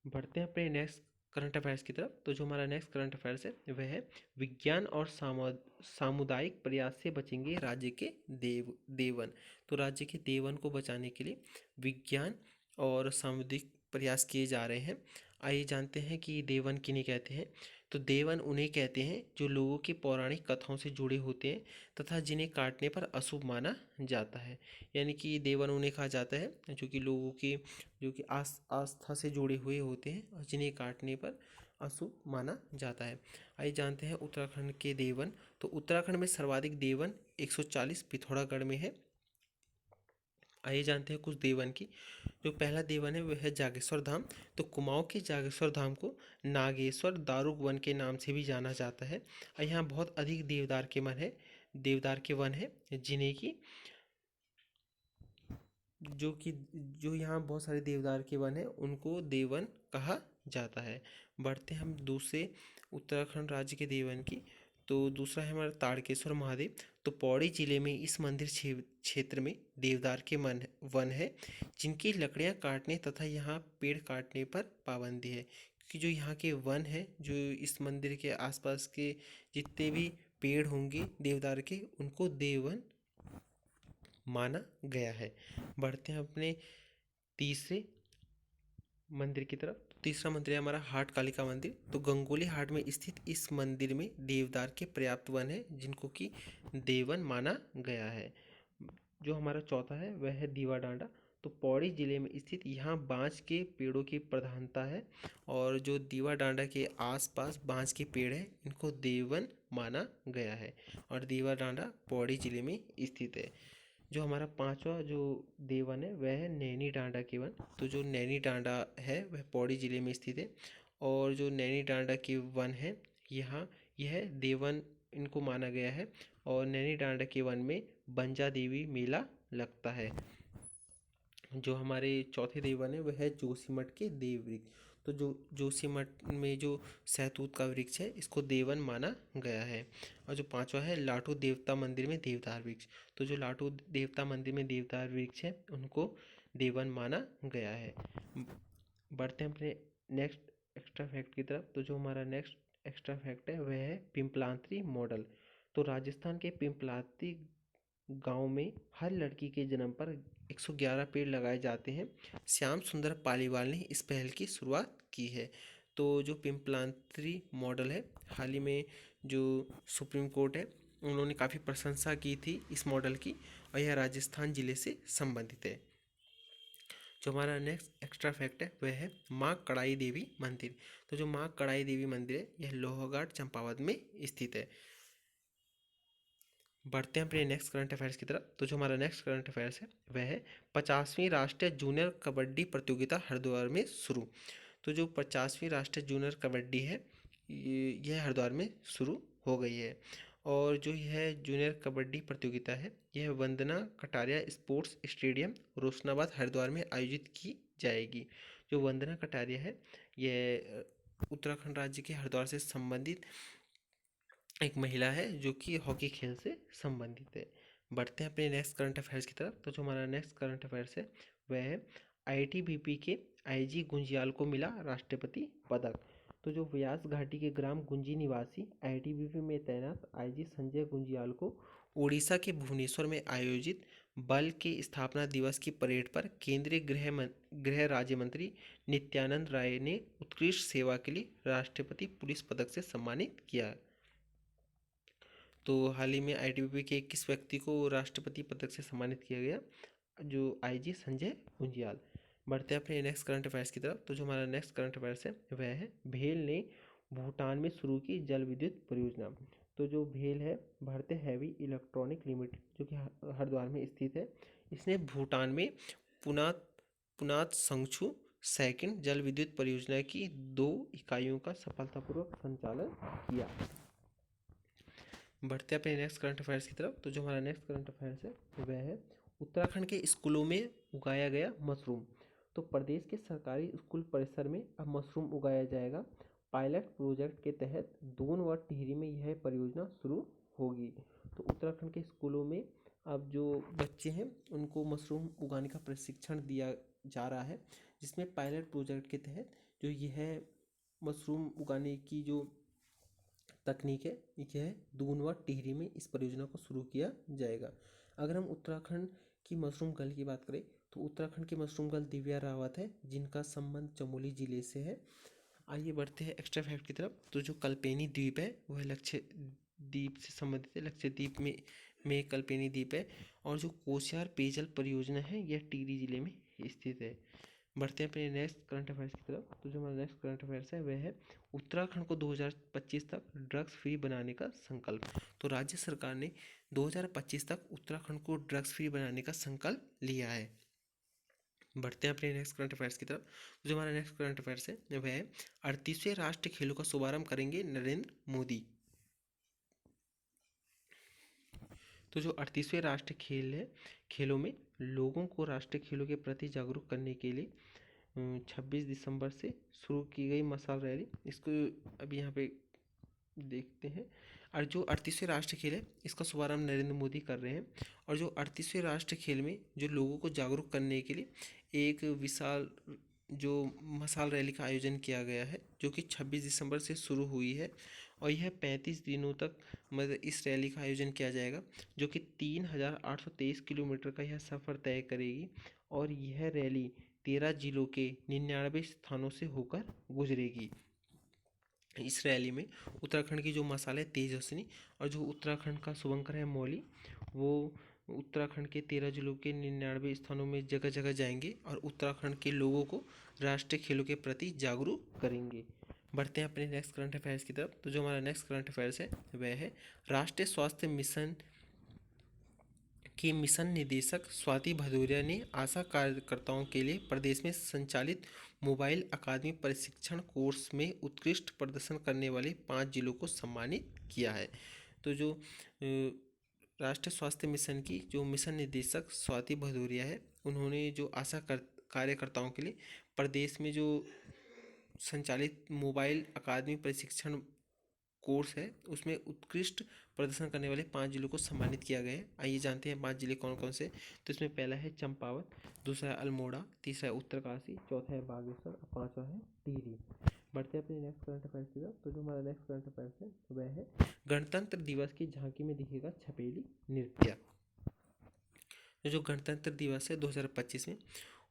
बढ़ते हैं अपने नेक्स्ट करंट अफेयर्स की तरफ। तो जो हमारा नेक्स्ट करंट अफेयर्स है वह है विज्ञान और सामुदायिक प्रयास से बचेंगे राज्य के देवन। तो राज्य के देवन को बचाने के लिए विज्ञान और सामुदायिक प्रयास किए जा रहे हैं। आइए जानते हैं कि देवन किन्हें कहते हैं। तो देवन उन्हें कहते हैं जो लोगों की पौराणिक कथाओं से जुड़े होते हैं तथा जिन्हें काटने पर अशुभ माना जाता है। यानी कि देवन उन्हें कहा जाता है जो कि लोगों की जो कि आस्था से जुड़े हुए होते हैं और जिन्हें काटने पर अशुभ माना जाता है। आइए जानते हैं उत्तराखंड के देवन। तो उत्तराखंड में सर्वाधिक देवन 140 पिथौरागढ़ में है। आइए जानते हैं कुछ देवन की। जो पहला देवन है वह है जागेश्वर धाम। तो कुमाऊं के जागेश्वर धाम को नागेश्वर दारुक वन के नाम से भी जाना जाता है, और यहाँ बहुत अधिक देवदार के वन है जिन्हें की जो यहाँ बहुत सारे देवदार के वन है उनको देवन कहा जाता है। बढ़ते हैं हम दूसरे उत्तराखंड राज्य के देवन की। तो दूसरा है हमारा ताड़केश्वर महादेव। तो पौड़ी जिले में इस मंदिर क्षेत्र में देवदार के वन है जिनकी लकड़ियाँ काटने तथा यहाँ पेड़ काटने पर पाबंदी है, क्योंकि जो यहाँ के वन है जो इस मंदिर के आसपास के जितने भी पेड़ होंगे देवदार के उनको देवन माना गया है। बढ़ते हैं अपने तीसरे मंदिर की तरफ। तीसरा मंदिर है हमारा हाट कालिका मंदिर। तो गंगोली हाट में स्थित इस मंदिर में देवदार के पर्याप्त वन है जिनको कि देवन माना गया है। जो हमारा चौथा है वह है दीवा डांडा। तो पौड़ी जिले में स्थित यहाँ बांस के पेड़ों की प्रधानता है, और जो दीवा डांडा के आसपास बांस के पेड़ हैं इनको देवन माना गया है, और दीवा डांडा पौड़ी जिले में स्थित है। जो हमारा पांचवा जो देवन है वह है नैनी डांडा के वन। तो जो नैनी डांडा है वह पौड़ी जिले में स्थित है, और जो नैनी डांडा के वन है यहाँ यह देवन इनको माना गया है, और नैनी डांडा के वन में बंजा देवी मेला लगता है। जो हमारे चौथे देवन है वह है जोशीमठ के देव वृक्ष। तो जो जोशीमठ में जो सहतूत का वृक्ष है इसको देवन माना गया है। और जो पांचवा है लाटू देवता मंदिर में देवदार वृक्ष। तो जो लाटू देवता मंदिर में देवदार वृक्ष है उनको देवन माना गया है। बढ़ते हैं अपने नेक्स्ट एक्स्ट्रा फैक्ट की तरफ। तो जो हमारा नेक्स्ट एक्स्ट्रा फैक्ट है वह है पिंपलांत्री मॉडल। तो राजस्थान के पिंपलांत्री गांव में हर लड़की के जन्म पर 111 पेड़ लगाए जाते हैं। श्याम सुंदर पालीवाल ने इस पहल की शुरुआत की है। तो जो पिंपलांतरी मॉडल है, हाल ही में जो सुप्रीम कोर्ट है उन्होंने काफ़ी प्रशंसा की थी इस मॉडल की, और यह राजस्थान ज़िले से संबंधित है। जो हमारा नेक्स्ट एक्स्ट्रा फैक्ट है वह है माँ कड़ाई देवी मंदिर। तो जो माँ कड़ाई देवी मंदिर है यह लोहाघाट चंपावत में स्थित है। बढ़ते हैं अपने नेक्स्ट करंट अफेयर्स की तरफ। तो जो हमारा नेक्स्ट करंट अफेयर्स है वह है 50वीं राष्ट्रीय जूनियर कबड्डी प्रतियोगिता हरिद्वार में शुरू। तो जो 50वीं राष्ट्रीय जूनियर कबड्डी है यह हरिद्वार में शुरू हो गई है। और जो यह जूनियर कबड्डी प्रतियोगिता है यह वंदना कटारिया स्पोर्ट्स स्टेडियम रोशनाबाद हरिद्वार में आयोजित की जाएगी। जो वंदना कटारिया है यह उत्तराखंड राज्य के हरिद्वार से संबंधित एक महिला है जो कि हॉकी खेल से संबंधित है। बढ़ते हैं अपने नेक्स्ट करंट अफेयर्स की तरफ। तो जो हमारा नेक्स्ट करंट अफेयर्स है वह है आईटीबीपी के आईजी गुंजियाल को मिला राष्ट्रपति पदक। तो जो व्यास घाटी के ग्राम गुंजी निवासी आईटीबीपी में तैनात आईजी संजय गुंजियाल को उड़ीसा के भुवनेश्वर में आयोजित बल के स्थापना दिवस की परेड पर केंद्रीय गृह राज्य मंत्री नित्यानंद राय ने उत्कृष्ट सेवा के लिए राष्ट्रपति पुलिस पदक से सम्मानित किया। तो हाल ही में आईटीबीपी के किस व्यक्ति को राष्ट्रपति पदक से सम्मानित किया गया? जो आईजी संजय गुंजियाल। बढ़ते हैं अपने नेक्स्ट करंट अफेयर्स की तरफ। तो जो हमारा नेक्स्ट करंट अफेयर्स है वह है भेल ने भूटान में शुरू की जल विद्युत परियोजना। तो जो भेल है भारतीय हैवी इलेक्ट्रॉनिक लिमिटेड जो कि हरिद्वार में स्थित है, इसने भूटान में पुनात पुनात संगछू सेकंड जल विद्युत परियोजना की 2 इकाइयों का सफलतापूर्वक संचालन किया। बढ़ते हैं अपने नेक्स्ट करंट अफेयर्स की तरफ। तो जो हमारा नेक्स्ट करंट अफेयर्स है वह है उत्तराखंड के स्कूलों में उगाया गया मशरूम। तो प्रदेश के सरकारी स्कूल परिसर में अब मशरूम उगाया जाएगा। पायलट प्रोजेक्ट के तहत दून व टिहरी में यह परियोजना शुरू होगी। तो उत्तराखंड के स्कूलों में अब जो बच्चे हैं उनको मशरूम उगाने का प्रशिक्षण दिया जा रहा है, जिसमें पायलट प्रोजेक्ट के तहत जो यह मशरूम उगाने की जो तकनीक है यह दून व टिहरी में इस परियोजना को शुरू किया जाएगा। अगर हम उत्तराखंड की मशरूम गर्ल की बात करें तो उत्तराखंड की मशरूम गर्ल दिव्या रावत है जिनका संबंध चमोली जिले से है। आइए बढ़ते हैं एक्स्ट्रा फैक्ट की तरफ। तो जो कल्पेनी द्वीप है वह लक्षद्वीप से संबंधित है। लक्षद्वीप में कल्पेनी द्वीप है। और जो कोसियार पेयजल परियोजना है यह टिहरी जिले में स्थित है। बढ़ते हैं अपने नेक्स्ट करंट अफेयर्स की तरफ। तो जो हमारा नेक्स्ट करंट अफेयर्स है वह है उत्तराखंड को 2025 तक ड्रग्स फ्री बनाने का संकल्प। तो राज्य सरकार ने 2025 तक उत्तराखंड को ड्रग्स फ्री बनाने का संकल्प लिया है। बढ़ते हैं अपने नेक्स्ट करंट अफेयर्स की तरफ। तो जो हमारा नेक्स्ट करंट अफेयर्स है वह है 38वें राष्ट्रीय खेलों का शुभारंभ करेंगे नरेंद्र मोदी। तो जो 38वें राष्ट्रीय खेल है, खेलों में लोगों को राष्ट्रीय खेलों के प्रति जागरूक करने के लिए 26 दिसंबर से शुरू की गई मशाल रैली, इसको अभी यहाँ पे देखते हैं। और जो 38वें राष्ट्रीय खेल है इसका शुभारंभ नरेंद्र मोदी कर रहे हैं। और जो 38वें राष्ट्रीय खेल में जो लोगों को जागरूक करने के लिए एक विशाल जो मशाल रैली का आयोजन किया गया है जो कि 26 दिसंबर से शुरू हुई है। और यह 35 दिनों तक मतलब इस रैली का आयोजन किया जाएगा जो कि 3823 किलोमीटर का यह सफ़र तय करेगी। और यह रैली 13 जिलों के 99 स्थानों से होकर गुजरेगी। इस रैली में उत्तराखंड की जो मशाल है तेजस्विनी और जो उत्तराखंड का शुभंकर है मौली, वो उत्तराखंड के 13 जिलों के 99 स्थानों में जगह जगह जाएंगे और उत्तराखंड के लोगों को राष्ट्रीय खेलों के प्रति जागरूक करेंगे। बढ़ते हैं अपने नेक्स्ट करंट अफेयर्स की तरफ। तो जो हमारा नेक्स्ट करंट अफेयर्स है वह है राष्ट्रीय स्वास्थ्य मिशन की मिशन निदेशक स्वाति भदौरिया ने आशा कार्यकर्ताओं के लिए प्रदेश में संचालित मोबाइल अकादमी प्रशिक्षण कोर्स में उत्कृष्ट प्रदर्शन करने वाले 5 जिलों को सम्मानित किया है। तो जो राष्ट्रीय स्वास्थ्य मिशन की जो मिशन निदेशक स्वाति भदौरिया है उन्होंने जो कार्यकर्ताओं के लिए प्रदेश में जो संचालित मोबाइल अकादमी प्रशिक्षण कोर्स है उसमें उत्कृष्ट प्रदर्शन करने वाले 5 जिलों को सम्मानित किया गया है। आइए जानते हैं 5 जिले कौन कौन से। तो इसमें पहला है चंपावत, दूसरा है अल्मोड़ा, तीसरा है उत्तरकाशी, चौथा है बागेश्वर और पांचवा है टिहरी। बढ़ते हैं अपने नेक्स्ट करंट अफेयर्स की तरफ। तो जो हमारा नेक्स्ट करंट अफेयर्स है वह है गणतंत्र दिवस की झांकी में दिखेगा छपेली नृत्य। जो गणतंत्र दिवस है 2025 में,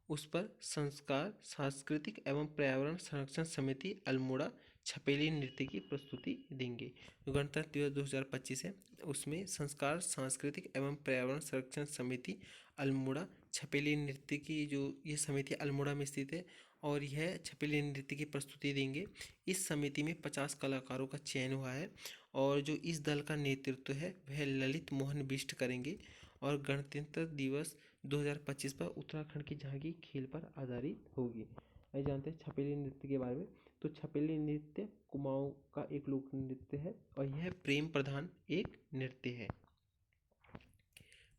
उस पर संस्कार सांस्कृतिक एवं पर्यावरण संरक्षण समिति अल्मोड़ा छपेली नृत्य की प्रस्तुति देंगे। जो गणतंत्र दिवस 2025 है, उसमें संस्कार सांस्कृतिक एवं पर्यावरण संरक्षण समिति अल्मोड़ा छपेली नृत्य की जो ये समिति अल्मोड़ा में स्थित है और यह छपेली नृत्य की प्रस्तुति देंगे। इस समिति में 50 कलाकारों का चयन हुआ है और जो इस दल का नेतृत्व है वह ललित मोहन बिष्ट करेंगे। और गणतंत्र दिवस 2025 पर उत्तराखंड की झांकी खेल पर आधारित होगी। आइए जानते हैं छपेली नृत्य के बारे में। तो छपेली नृत्य कुमाऊं का एक लोक नृत्य है और यह प्रेम प्रधान एक नृत्य है।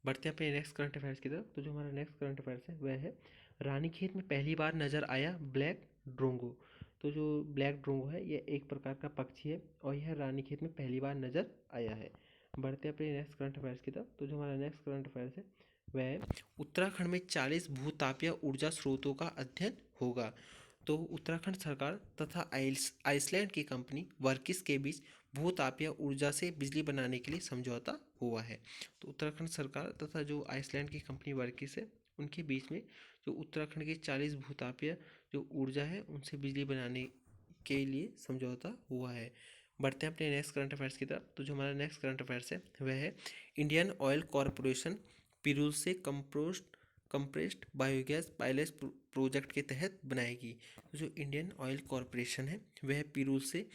बढ़ते हैं अपने नेक्स्ट करंट अफेयर्स की तरफ। तो जो हमारा नेक्स्ट करंट अफेयर्स है वह है रानीखेत में पहली बार नजर आया ब्लैक ड्रोंगो। तो जो ब्लैक ड्रोंगो है यह एक प्रकार का पक्षी है और यह रानीखेत में पहली बार नजर आया है। बढ़ते हैं अपने नेक्स्ट करंट अफेयर्स की तरफ। तो जो हमारा नेक्स्ट करंट अफेयर्स है वह है उत्तराखंड में 40 भूतापीय ऊर्जा स्रोतों का अध्ययन होगा। तो उत्तराखंड सरकार तथा आइसलैंड की कंपनी वर्किस के बीच भूतापीय ऊर्जा से बिजली बनाने के लिए समझौता हुआ है। तो उत्तराखंड सरकार तथा जो आइसलैंड की कंपनी वर्किस है उनके बीच में जो उत्तराखंड की 40 भूतापीय जो ऊर्जा है उनसे बिजली बनाने के लिए समझौता हुआ है। बढ़ते हैं अपने नेक्स्ट करंट अफेयर्स की तरफ। तो जो हमारा नेक्स्ट करंट अफेयर्स है वह है इंडियन ऑयल कॉरपोरेशन पिरूल से कंप्रेस्ड बायोगैस पायलट प्रोजेक्ट के तहत बनाएगी। तो जो इंडियन ऑयल कॉरपोरेशन है वह पिरूल से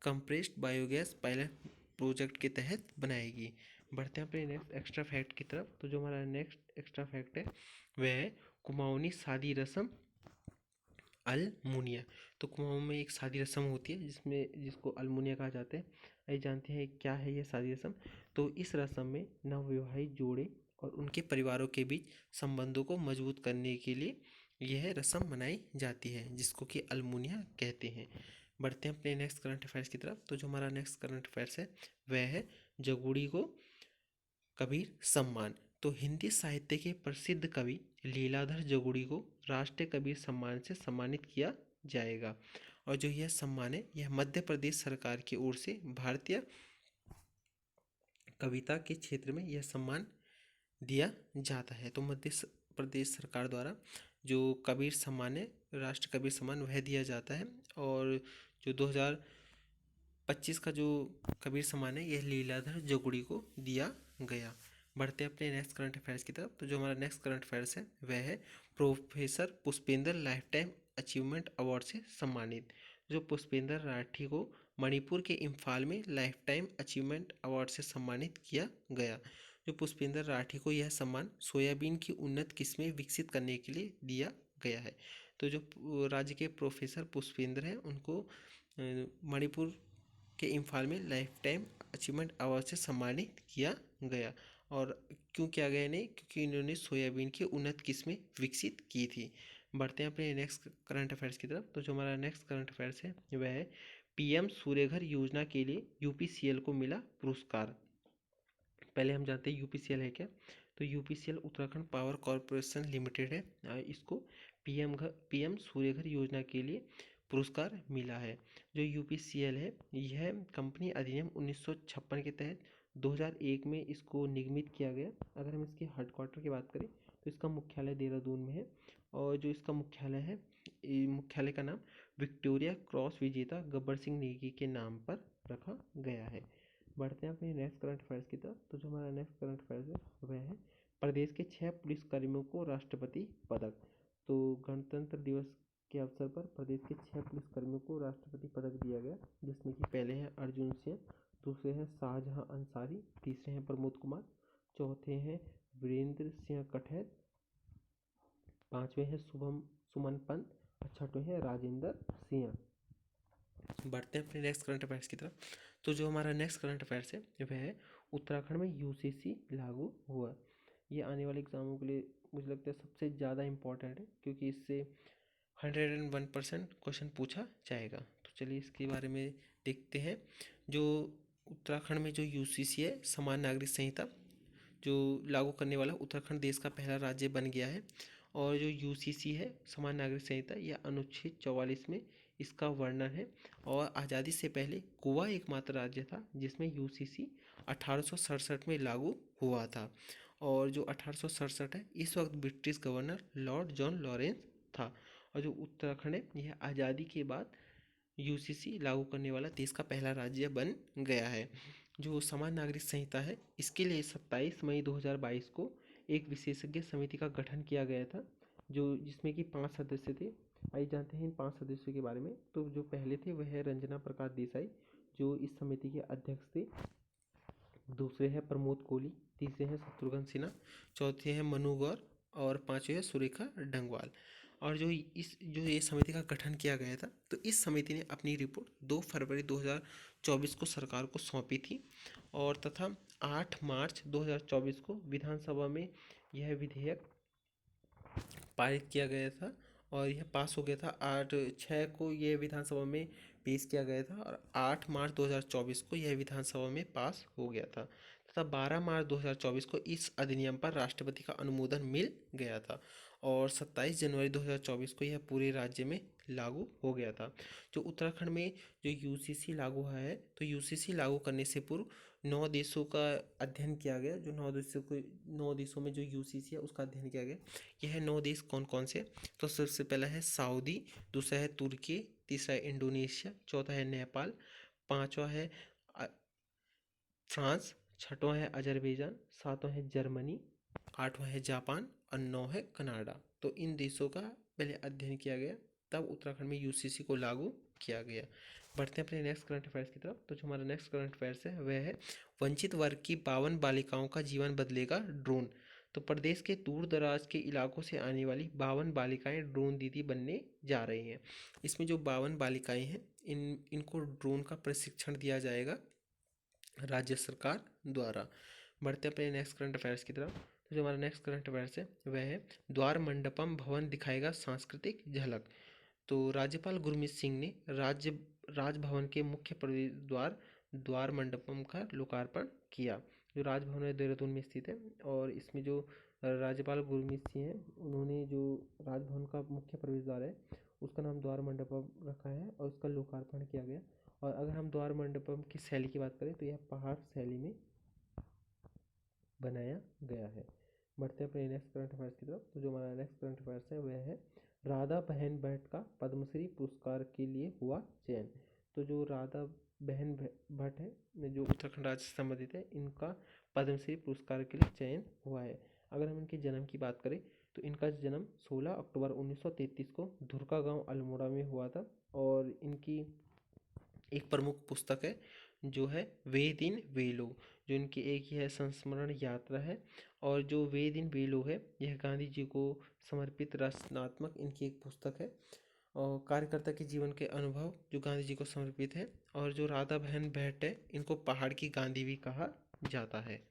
कंप्रेस्ड बायोगैस पायलट प्रोजेक्ट के तहत बनाएगी। बढ़ते हैं अपने नेक्स्ट एक्स्ट्रा फैक्ट की तरफ। तो जो हमारा नेक्स्ट एक्स्ट्रा फैक्ट है वह है कुमाऊनी शादी रस्म अल्मुनिया। तो कुमाऊं में एक शादी रस्म होती है जिसको अल्मुनिया कहा जाता है। आइए जानते हैं क्या है यह शादी रस्म। तो इस रस्म में नवविवाहित जोड़े और उनके परिवारों के बीच संबंधों को मजबूत करने के लिए यह रस्म मनाई जाती है जिसको कि अल्मुनिया कहते हैं। बढ़ते हैं अपने नेक्स्ट करंट अफेयर्स की तरफ। तो जो हमारा नेक्स्ट करंट अफेयर्स है वह है जगुड़ी को कबीर सम्मान। तो हिंदी साहित्य के प्रसिद्ध कवि लीलाधर जगुड़ी को राष्ट्रीय कबीर सम्मान से सम्मानित किया जाएगा। और जो यह सम्मान है यह मध्य प्रदेश सरकार की ओर से भारतीय कविता के क्षेत्र में यह सम्मान दिया जाता है। तो मध्य प्रदेश सरकार द्वारा जो कबीर सम्मान है राष्ट्र कबीर सम्मान वह दिया जाता है। और जो 2025 का जो कबीर सम्मान है यह लीलाधर जगुड़ी को दिया गया। बढ़ते हैं अपने नेक्स्ट करंट अफेयर्स की तरफ। तो जो हमारा नेक्स्ट करंट अफेयर्स है वह है professor Pushpendra life time achievement award से सम्मानित। जो पुष्पेंद्र राठी को मणिपुर के इम्फाल में लाइफ टाइम अचीवमेंट अवार्ड से सम्मानित किया गया। जो पुष्पेंद्र राठी को यह सम्मान सोयाबीन की उन्नत किस्में विकसित करने के लिए दिया गया है। तो जो राज्य के प्रोफेसर पुष्पेंद्र हैं उनको मणिपुर के इम्फाल में लाइफ टाइम अचीवमेंट अवार्ड से सम्मानित किया गया। और क्यों किया गया नहीं, क्योंकि इन्होंने सोयाबीन की उन्नत किस्में विकसित की थी। बढ़ते हैं अपने नेक्स्ट करंट अफेयर्स की तरफ। तो जो हमारा नेक्स्ट करंट अफेयर्स है वह है पीएम सूर्यघर योजना के लिए यूपीसीएल को मिला पुरस्कार। पहले हम जानते हैं यूपीसीएल है क्या। तो UPCL Uttarakhand power corporation limited है। इसको पीएम सूर्यघर योजना के लिए पुरस्कार मिला है। जो यूपीसीएल है यह कंपनी अधिनियम 1956 के तहत 2001 में इसको निगमित किया गया। अगर हम इसके हेडक्वार्टर की बात करें तो इसका मुख्यालय देहरादून में है और जो इसका मुख्यालय है मुख्यालय का नाम विक्टोरिया क्रॉस विजेता गब्बर सिंह नेगी के नाम पर रखा गया है। बढ़ते हैं अपने नेक्स्ट करंट अफेयर्स की तरफ। तो जो हमारा नेक्स्ट करंट अफेयर्स है वह है प्रदेश के 6 पुलिसकर्मियों को राष्ट्रपति पदक। तो गणतंत्र दिवस के अवसर पर प्रदेश के 6 पुलिसकर्मियों को राष्ट्रपति पदक दिया गया जिसमें कि पहले हैं अर्जुन सिंह, दूसरे हैं शाहजहां अंसारी, तीसरे हैं प्रमोद कुमार, चौथे हैं वीरेंद्र सिंह कठैत, पांचवें हैं शुभम सुमन पंत और छठवें हैं राजेंद्र सिंह। बढ़ते हैं अपने नेक्स्ट करंट अफेयर्स की तरफ। तो जो हमारा नेक्स्ट करंट अफेयर्स है वह है उत्तराखंड में यूसीसी लागू हुआ। ये आने वाले एग्जामों के लिए मुझे लगता है सबसे ज़्यादा इम्पोर्टेंट है क्योंकि इससे 101% क्वेश्चन पूछा जाएगा। तो चलिए इसके बारे में देखते हैं। जो उत्तराखंड में जो यूसीसी है समान नागरिक संहिता जो लागू करने वाला उत्तराखंड देश का पहला राज्य बन गया है। और जो यूसीसी है समान नागरिक संहिता यह अनुच्छेद 44 में इसका वर्णन है। और आज़ादी से पहले गोवा एकमात्र राज्य था जिसमें यूसीसी 1867 में लागू हुआ था। और जो 1867 है, इस वक्त British governor Lord John Lawrence था। और जो उत्तराखंड है, यह आज़ादी के बाद यूसीसी लागू करने वाला देश का पहला राज्य बन गया है। जो समाज नागरिक संहिता है, इसके लिए 27 मई 2022 को एक विशेषज्ञ समिति का गठन किया गया था, जो जिसमें कि 5 सदस्य थे। आइए जानते हैं इन 5 सदस्यों के बारे में। तो जो पहले थे वह है रंजना प्रकाश देसाई, जो इस समिति के अध्यक्ष थे। दूसरे हैं प्रमोद कोहली, तीसरे हैं शत्रुघ्न सिन्हा, चौथे हैं मनु गौर और पांचवे है सुरेखा डंगवाल। और जो ये समिति का गठन किया गया था, तो इस समिति ने अपनी रिपोर्ट 2 फरवरी 2024 को सरकार को सौंपी थी, और तथा 8 मार्च 2024 को विधानसभा में यह विधेयक पारित किया गया था और यह पास हो गया था। 8/6 को यह विधानसभा में पेश किया गया था और 8 मार्च 2024 को यह विधानसभा में पास हो गया था तथा 12 मार्च 2024 को इस अधिनियम पर राष्ट्रपति का अनुमोदन मिल गया था और 27 जनवरी 2024 को यह पूरे राज्य में लागू हो गया था। जो उत्तराखंड में जो यूसीसी लागू हुआ है, तो यूसीसी लागू करने से पूर्व 9 देशों का अध्ययन किया गया। जो 9 देशों में जो यूसीसी है उसका अध्ययन किया गया। यह 9 देश कौन कौन से? तो सबसे पहला है सऊदी, दूसरा है तुर्की, तीसरा है इंडोनेशिया, चौथा है नेपाल, पांचवा है फ्रांस, छठवां है अजरबैजान, सातवां है जर्मनी, आठवां है जापान और 9 है कनाडा। तो इन देशों का पहले अध्ययन किया गया, तब उत्तराखंड में यूसीसी को लागू किया गया। बढ़ते हैं अपने नेक्स्ट करंट अफेयर्स की तरफ। तो जो हमारा नेक्स्ट करंट अफेयर्स है वह है वंचित वर्ग की 52 बालिकाओं का जीवन बदलेगा ड्रोन। तो प्रदेश के दूर दराज के इलाकों से आने वाली 52 बालिकाएं ड्रोन दीदी बनने जा रही हैं। इसमें जो 52 बालिकाएं हैं, इनको ड्रोन का प्रशिक्षण दिया जाएगा राज्य सरकार द्वारा। बढ़ते हैं अपने नेक्स्ट करंट अफेयर्स की तरफ। तो जो हमारा नेक्स्ट करंट अफेयर्स है वह है द्वार मंडपम भवन दिखाएगा सांस्कृतिक झलक। तो राज्यपाल गुरमीत सिंह ने राजभवन के मुख्य प्रवेश द्वार द्वार मंडपम का लोकार्पण किया, जो राजभवन है देहरादून में स्थित है। और इसमें जो राज्यपाल गुरमीत सिंह हैं, उन्होंने जो राजभवन का मुख्य प्रवेश द्वार है उसका नाम द्वार मंडपम रखा है और उसका लोकार्पण किया गया। और अगर हम द्वार मंडपम की शैली की बात करें तो यह पहाड़ शैली में बनाया गया है। बढ़ते हैं अपने नेक्स्ट करंट अफेयर्स की तरफ। तो जो हमारा नेक्स्ट करंट अफेयर्स है वह है राधा बहन भट्ट का पद्मश्री पुरस्कार के लिए हुआ चयन। तो जो राधा बहन भट्ट है, जो उत्तराखंड राज्य से संबंधित है, इनका पद्मश्री पुरस्कार के लिए चयन हुआ है। अगर हम इनके जन्म की बात करें तो इनका जन्म 16 अक्टूबर 1933 को धुरका गांव अल्मोड़ा में हुआ था। और इनकी एक प्रमुख पुस्तक है जो है वे दिन वे लोग, जो इनकी एक यह संस्मरण यात्रा है। और जो वे दिन वे लोग है, यह गांधी जी को समर्पित रचनात्मक इनकी एक पुस्तक है और कार्यकर्ता के जीवन के अनुभव जो गांधी जी को समर्पित है। और जो राधा बहन भट्ट है, इनको पहाड़ की गांधी भी कहा जाता है।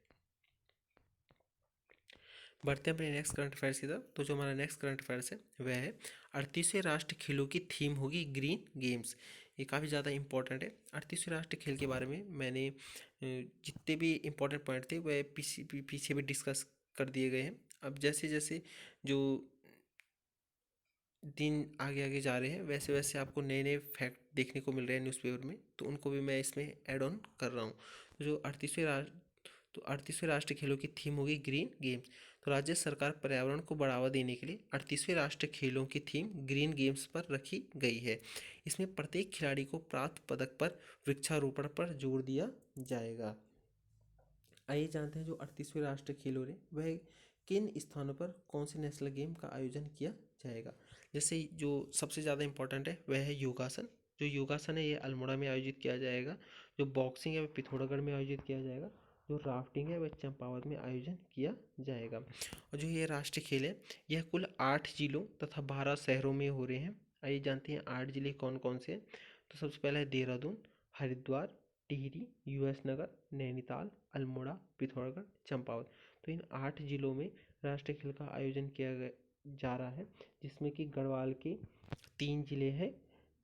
बढ़ते हैं अपने नेक्स्ट करंट अफेयर्स की तरफ। तो जो हमारा नेक्स्ट करंट अफेयर्स है वह है 38वें राष्ट्र खेलों की थीम होगी ग्रीन गेम्स। ये काफ़ी ज़्यादा इंपॉर्टेंट है। 38वें राष्ट्र खेल के बारे में मैंने जितने भी इंपॉर्टेंट पॉइंट थे वह पीछे भी डिस्कस कर दिए गए हैं। अब जैसे जैसे जो दिन आगे आगे जा रहे हैं वैसे वैसे आपको नए नए फैक्ट देखने को मिल रहे हैं न्यूज़पेपर में, तो उनको भी मैं इसमें ऐड ऑन कर रहा हूँ। जो 38वें राष्ट्रीय खेलों की थीम होगी ग्रीन गेम्स। तो राज्य सरकार पर्यावरण को बढ़ावा देने के लिए 38वें राष्ट्रीय खेलों की थीम ग्रीन गेम्स पर रखी गई है। इसमें प्रत्येक खिलाड़ी को प्राप्त पदक पर वृक्षारोपण पर जोर दिया जाएगा। आइए जानते हैं जो 38वें राष्ट्रीय खेल हो रहे वह किन स्थानों पर कौन से नेशनल गेम का आयोजन किया जाएगा। जैसे जो सबसे ज़्यादा इंपॉर्टेंट है वह है योगासन। जो योगासन है ये अल्मोड़ा में आयोजित किया जाएगा। जो बॉक्सिंग है वह पिथौरागढ़ में आयोजित किया जाएगा। जो राफ्टिंग है वह चंपावत में आयोजन किया जाएगा। और जो ये राष्ट्रीय खेल है यह कुल 8 जिलों तथा 12 शहरों में हो रहे हैं। आइए जानते हैं 8 जिले कौन कौन से हैं। तो सबसे पहला है देहरादून, हरिद्वार, टिहरी, यूएस नगर, नैनीताल, अल्मोड़ा, पिथौरागढ़, चंपावत। तो इन 8 जिलों में राष्ट्रीय खेल का आयोजन किया जा रहा है, जिसमें कि गढ़वाल के 3 जिले हैं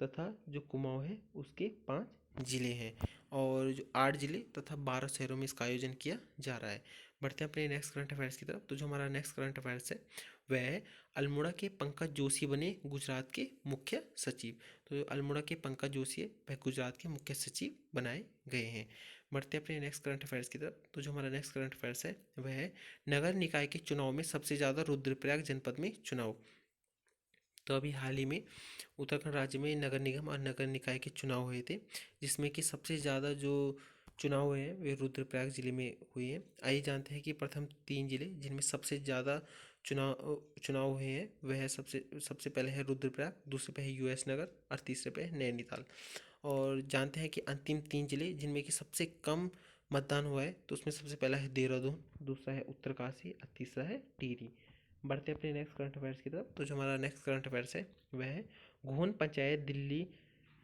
तथा जो कुमाऊं है उसके 5 जिले हैं। और जो 8 जिले तथा 12 शहरों में इसका आयोजन किया जा रहा है। बढ़ते हैं अपने नेक्स्ट करंट अफेयर्स की तरफ। तो जो हमारा नेक्स्ट करंट अफेयर्स है वह है अल्मोड़ा के पंकज जोशी बने गुजरात के मुख्य सचिव। तो जो अल्मोड़ा के पंकज जोशी है वह गुजरात के मुख्य सचिव बनाए गए हैं। बढ़ते हैं अपने नेक्स्ट करंट अफेयर्स की तरफ। तो जो हमारा नेक्स्ट करंट अफेयर्स है वह है नगर निकाय के चुनाव में सबसे ज़्यादा रुद्रप्रयाग जनपद में चुनाव। तो अभी हाल ही में उत्तराखंड राज्य में नगर निगम और नगर निकाय के चुनाव हुए थे, जिसमें कि सबसे ज़्यादा जो चुनाव हुए हैं वे रुद्रप्रयाग जिले में हुए हैं। आइए जानते हैं कि प्रथम तीन जिले जिनमें सबसे ज़्यादा चुनाव हुए हैं वह है सबसे सबसे पहले है रुद्रप्रयाग, दूसरे पे है यूएस नगर और तीसरे पे है नैनीताल। और जानते हैं कि अंतिम तीन जिले जिनमें कि सबसे कम मतदान हुआ है, तो उसमें सबसे पहला है देहरादून, दूसरा है उत्तरकाशी और तीसरा है टिहरी। बढ़ते हैं अपने नेक्स्ट करंट अफेयर्स की तरफ। तो जो हमारा नेक्स्ट करंट अफेयर्स है वह है घोन पंचायत दिल्ली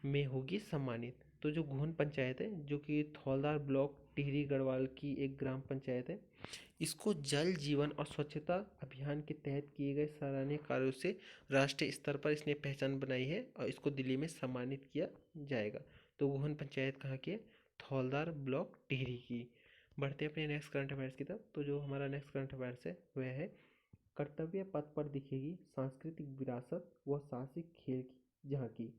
में होगी सम्मानित। तो जो घोन पंचायत है जो कि थौलदार ब्लॉक टिहरी गढ़वाल की एक ग्राम पंचायत है, इसको जल जीवन और स्वच्छता अभियान के तहत किए गए सराहनीय कार्यों से राष्ट्रीय स्तर पर इसने पहचान बनाई है और इसको दिल्ली में सम्मानित किया जाएगा। तो घोन पंचायत कहाँ की है? थौलदार ब्लॉक टिहरी की। बढ़ते हैं अपने नेक्स्ट करंट अफेयर्स की तरफ। तो जो हमारा नेक्स्ट करंट अफेयर्स है वह है कर्तव्य पथ पर दिखेगी सांस्कृतिक विरासत व साहसिक खेल की झांकी।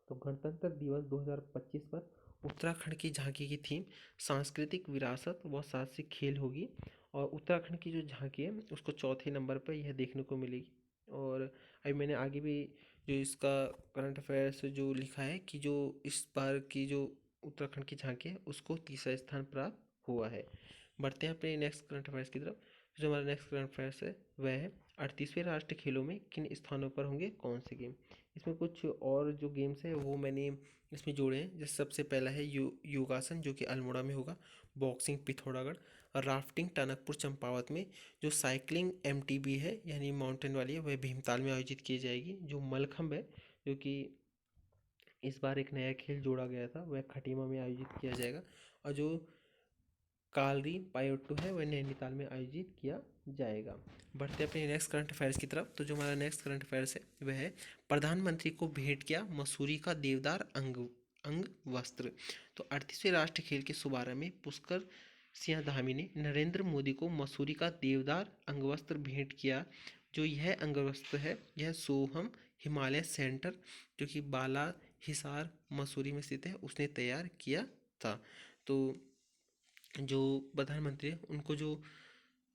तो गणतंत्र दिवस 2025 पर उत्तराखंड की झांकी की थीम सांस्कृतिक विरासत व साहसिक खेल होगी। और उत्तराखंड की जो झांकी है उसको चौथे नंबर पर यह देखने को मिलेगी। और अभी मैंने आगे भी जो इसका करंट अफेयर्स जो लिखा है कि जो इस बार की जो उत्तराखंड की झांकी है उसको तीसरा स्थान प्राप्त हुआ है। बढ़ते हैं अपने नेक्स्ट करंट अफेयर्स की तरफ। जो हमारा नेक्स्ट करंट अफेयर्स है वह है 38वें राष्ट्रीय खेलों में किन स्थानों पर होंगे कौन से गेम। इसमें कुछ और जो गेम्स हैं वो मैंने इसमें जोड़े हैं। जैसे सबसे पहला है योगासन जो कि अल्मोड़ा में होगा, बॉक्सिंग पिथौरागढ़, और राफ्टिंग टनकपुर चंपावत में, जो साइकिलिंग एमटीबी है यानी माउंटेन वाली है वह भीमताल में आयोजित की जाएगी। जो मलखंभ है जो कि इस बार एक नया खेल जोड़ा गया था वह खटीमा में आयोजित किया जाएगा। और जो कालरी पायोटू है वह नैनीताल में आयोजित किया जाएगा। बढ़ते अपने नेक्स्ट करंट अफेयर्स की तरफ। तो जो हमारा नेक्स्ट करंट अफेयर्स है वह है प्रधानमंत्री को भेंट किया मसूरी का देवदार अंग अंग वस्त्र। तो 38वें राष्ट्रीय खेल के शुभारंभ में पुष्कर सिंह धामी ने नरेंद्र मोदी को मसूरी का देवदार अंगवस्त्र भेंट किया। जो यह अंगवस्त्र है यह सोहम हिमालय सेंटर जो कि बाला हिसार मसूरी में स्थित है उसने तैयार किया था। तो जो प्रधानमंत्री है उनको जो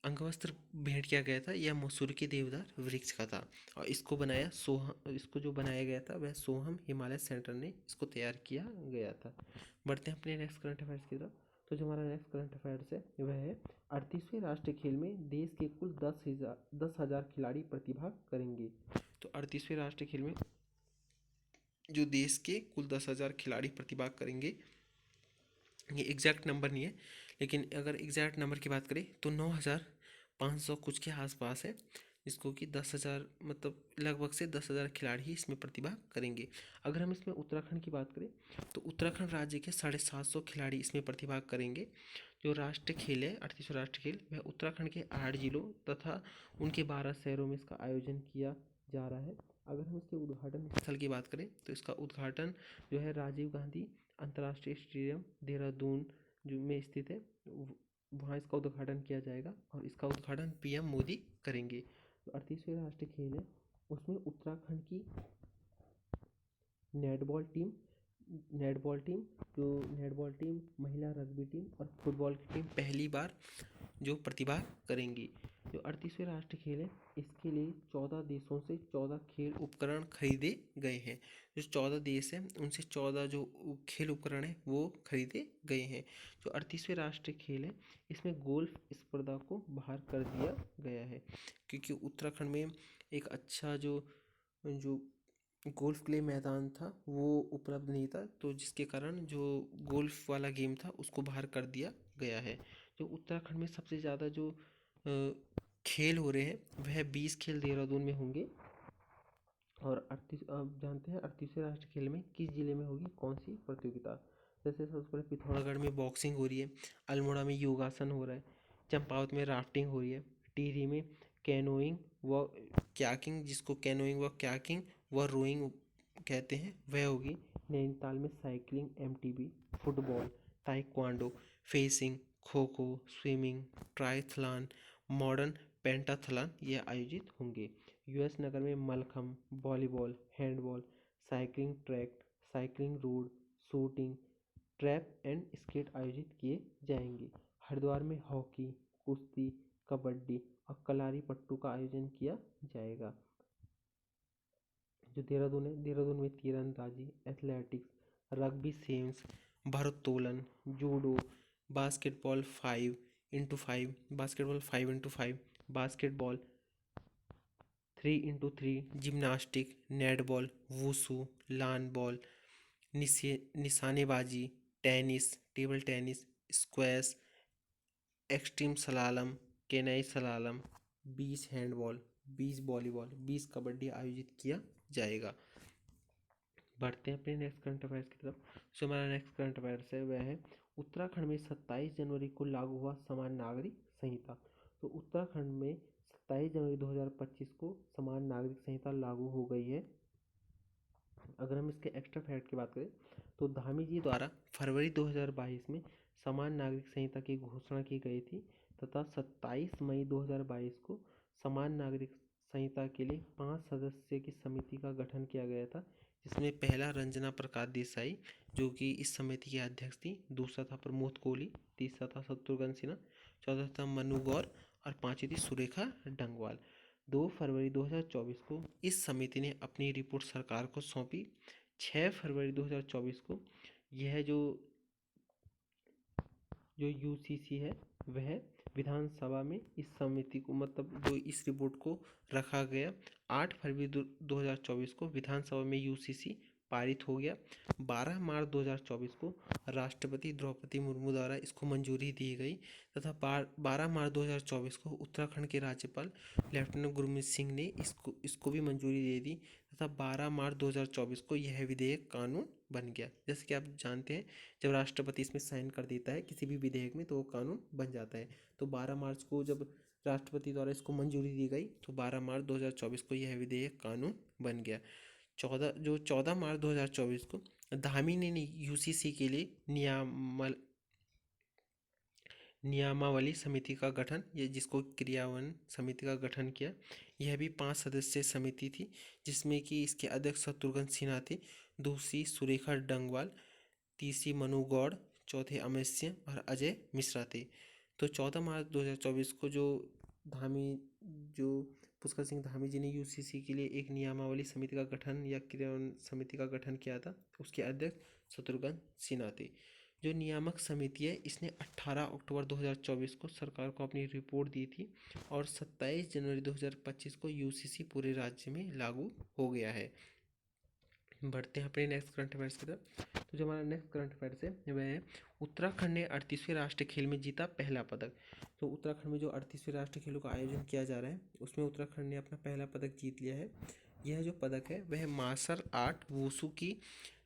अंगवस्त्र भेंट किया गया था यह मसूर के देवदार वृक्ष का था। और इसको जो बनाया गया था वह सोहम हिमालय सेंटर ने इसको तैयार किया गया था। बढ़ते हैं अपने नेक्स्ट करंट अफेयर्स की तरफ। तो जो हमारा नेक्स्ट करंट अफेयर्स है वह है 38वें राष्ट्रीय खेल में देश के कुल 10,000 खिलाड़ी प्रतिभाग करेंगे। तो 38वें राष्ट्रीय खेल में जो देश के कुल 10,000 खिलाड़ी प्रतिभाग करेंगे, ये एग्जैक्ट नंबर नहीं है लेकिन अगर एग्जैक्ट नंबर की बात करें तो 9,500 कुछ के आसपास है, जिसको कि 10,000 मतलब लगभग से 10,000 खिलाड़ी ही इसमें प्रतिभा करेंगे। अगर हम इसमें उत्तराखंड की बात करें तो उत्तराखंड राज्य के 750 खिलाड़ी इसमें प्रतिभाग करेंगे। जो राष्ट्रीय खेल है 38वां राष्ट्रीय खेल वह उत्तराखंड के 8 जिलों तथा उनके 12 शहरों में इसका आयोजन किया जा रहा है। अगर हम इसके उद्घाटन स्थल की बात करें तो इसका उद्घाटन जो है राजीव गांधी अंतर्राष्ट्रीय स्टेडियम देहरादून जो में स्थित है वहाँ इसका उद्घाटन किया जाएगा और इसका उद्घाटन पीएम मोदी करेंगे। जो 38वें राष्ट्रीय खेल है उसमें उत्तराखंड की नेटबॉल टीम नेटबॉल टीम महिला रग्बी टीम और फुटबॉल की टीम पहली बार जो प्रतिभा करेंगी। जो 38वें राष्ट्रीय खेल है इसके लिए 14 देशों से 14 खेल उपकरण खरीदे गए हैं। जो 14 देश हैं उनसे 14 जो खेल उपकरण हैं वो खरीदे गए हैं। जो 38वें राष्ट्रीय खेल है इसमें गोल्फ स्पर्धा को बाहर कर दिया गया है क्योंकि उत्तराखंड में एक अच्छा जो जो गोल्फ के लिए मैदान था वो उपलब्ध नहीं था, तो जिसके कारण जो गोल्फ वाला गेम था उसको बाहर कर दिया गया है। जो उत्तराखंड में सबसे ज़्यादा जो खेल हो रहे हैं वह 20 खेल देहरादून में होंगे। और 38 आप जानते हैं 38वें राष्ट्रीय खेल में किस जिले में होगी कौन सी प्रतियोगिता। जैसे सबसे पहले पिथौरागढ़ में बॉक्सिंग हो रही है, अल्मोड़ा में योगासन हो रहा है, चंपावत में राफ्टिंग हो रही है, टिहरी में कैनोइंग व क्याकिंग जिसको कैनोइंग व क्याकिंग व रोइंग कहते हैं वह होगी। नैनीताल में cycling MTB, football, taekwondo, facing, kho kho, swimming, triathlon, modern pentathlon ये आयोजित होंगे। यूएस नगर में mallakhamb, volleyball, handball, cycling track, cycling road, shooting, trap and skate आयोजित किए जाएंगे। हरिद्वार में हॉकी, कुश्ती, कबड्डी और कलारी पट्टू का आयोजन किया जाएगा। जो देहरादून है, देहरादून में तीरंदाजी, एथलेटिक्स, रग्बी सेम्स, भारोत्तोलन, judo, basketball 5x5, basketball 5x5, basketball 3x3, gymnastic, netball, wushu, lawn ball, निशानेबाजी, tennis, table tennis, squash, extreme slalom, canoe slalom, beach handball, beach volleyball, beach kabaddi आयोजित किया जाएगा। बढ़ते हैं अपने नेक्स्ट करंट अफेयर्स की तरफ। जो हमारा नेक्स्ट करंट अफेयर्स है वह है उत्तराखंड में 27 जनवरी को लागू हुआ समान नागरिक संहिता। तो उत्तराखंड में 27 जनवरी 2025 को समान नागरिक संहिता लागू हो गई है। अगर हम इसके एक्स्ट्रा फैक्ट की बात करें तो धामी जी द्वारा फरवरी 2022 में समान नागरिक संहिता की घोषणा की गई थी तथा 27 मई 2022 को समान नागरिक संहिता के लिए 5 सदस्य की समिति का गठन किया गया था, जिसमें पहला रंजना प्रकाश देसाई जो कि इस समिति के अध्यक्ष थी, दूसरा था प्रमोद कोहली, तीसरा था शत्रुघ्न सिन्हा, चौथा था मनु गौर और पांचवी थी सुरेखा डंगवाल। 2 फरवरी 2024 को इस समिति ने अपनी रिपोर्ट सरकार को सौंपी। 6 फरवरी 2024 को यह जो यूसीसी है वह विधानसभा में इस समिति को मतलब जो इस रिपोर्ट को रखा गया। 8 फरवरी 2024 को विधानसभा में यूसीसी पारित हो गया। 12 मार्च 2024 को राष्ट्रपति द्रौपदी मुर्मू द्वारा इसको मंजूरी दी गई तथा 12 मार्च 2024 को उत्तराखंड के राज्यपाल लेफ्टिनेंट गुरमीत सिंह ने इसको भी मंजूरी दे दी तथा 12 मार्च 2024 को यह विधेयक कानून बन गया। जैसे कि आप जानते हैं जब राष्ट्रपति इसमें साइन कर देता है किसी भी विधेयक में तो वो कानून बन जाता है। तो 12 मार्च को जब राष्ट्रपति द्वारा इसको मंजूरी दी गई तो 12 मार्च 2024 को यह विधेयक कानून बन गया। 14 मार्च 2024 को धामी ने यूसीसी के लिए नियमावली समिति का गठन या जिसको क्रियान्वयन समिति का गठन किया। यह भी 5 सदस्यीय समिति थी जिसमें कि इसके अध्यक्ष शत्रुघ्न सिन्हा थे, दूसरी सुरेखा डंगवाल, तीसरी मनु गौड़, चौथे अमित सिंह और अजय मिश्रा थे। तो 14 मार्च 2024 को जो पुष्कर सिंह धामी जी ने यूसीसी के लिए एक नियमावली समिति का गठन या क्रियान्वयन समिति का गठन किया था, उसके अध्यक्ष शत्रुघ्न सिन्हा थे। जो नियामक समिति है इसने 18 अक्टूबर 2024 को सरकार को अपनी रिपोर्ट दी थी और 27 जनवरी 2025 को यूसीसी पूरे राज्य में लागू हो गया है। बढ़ते हैं अपने नेक्स्ट करंट अफेयर्स की तरफ। तो जो हमारा नेक्स्ट करंट अफेयर्स है वह है उत्तराखंड ने 38वें राष्ट्रीय खेल में जीता पहला पदक। तो उत्तराखंड में जो 38वें राष्ट्रीय खेलों का आयोजन किया जा रहा है उसमें उत्तराखंड ने अपना पहला पदक जीत लिया है। यह जो पदक है वह मार्शल आर्ट वुशु की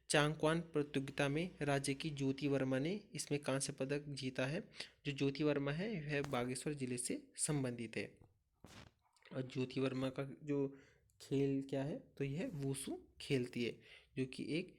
चांगक्वान प्रतियोगिता में राज्य की ज्योति वर्मा ने इसमें कांस्य पदक जीता है। जो ज्योति वर्मा है वह बागेश्वर जिले से संबंधित है और ज्योति वर्मा का जो खेल क्या है तो यह वुशु खेलती है जो कि एक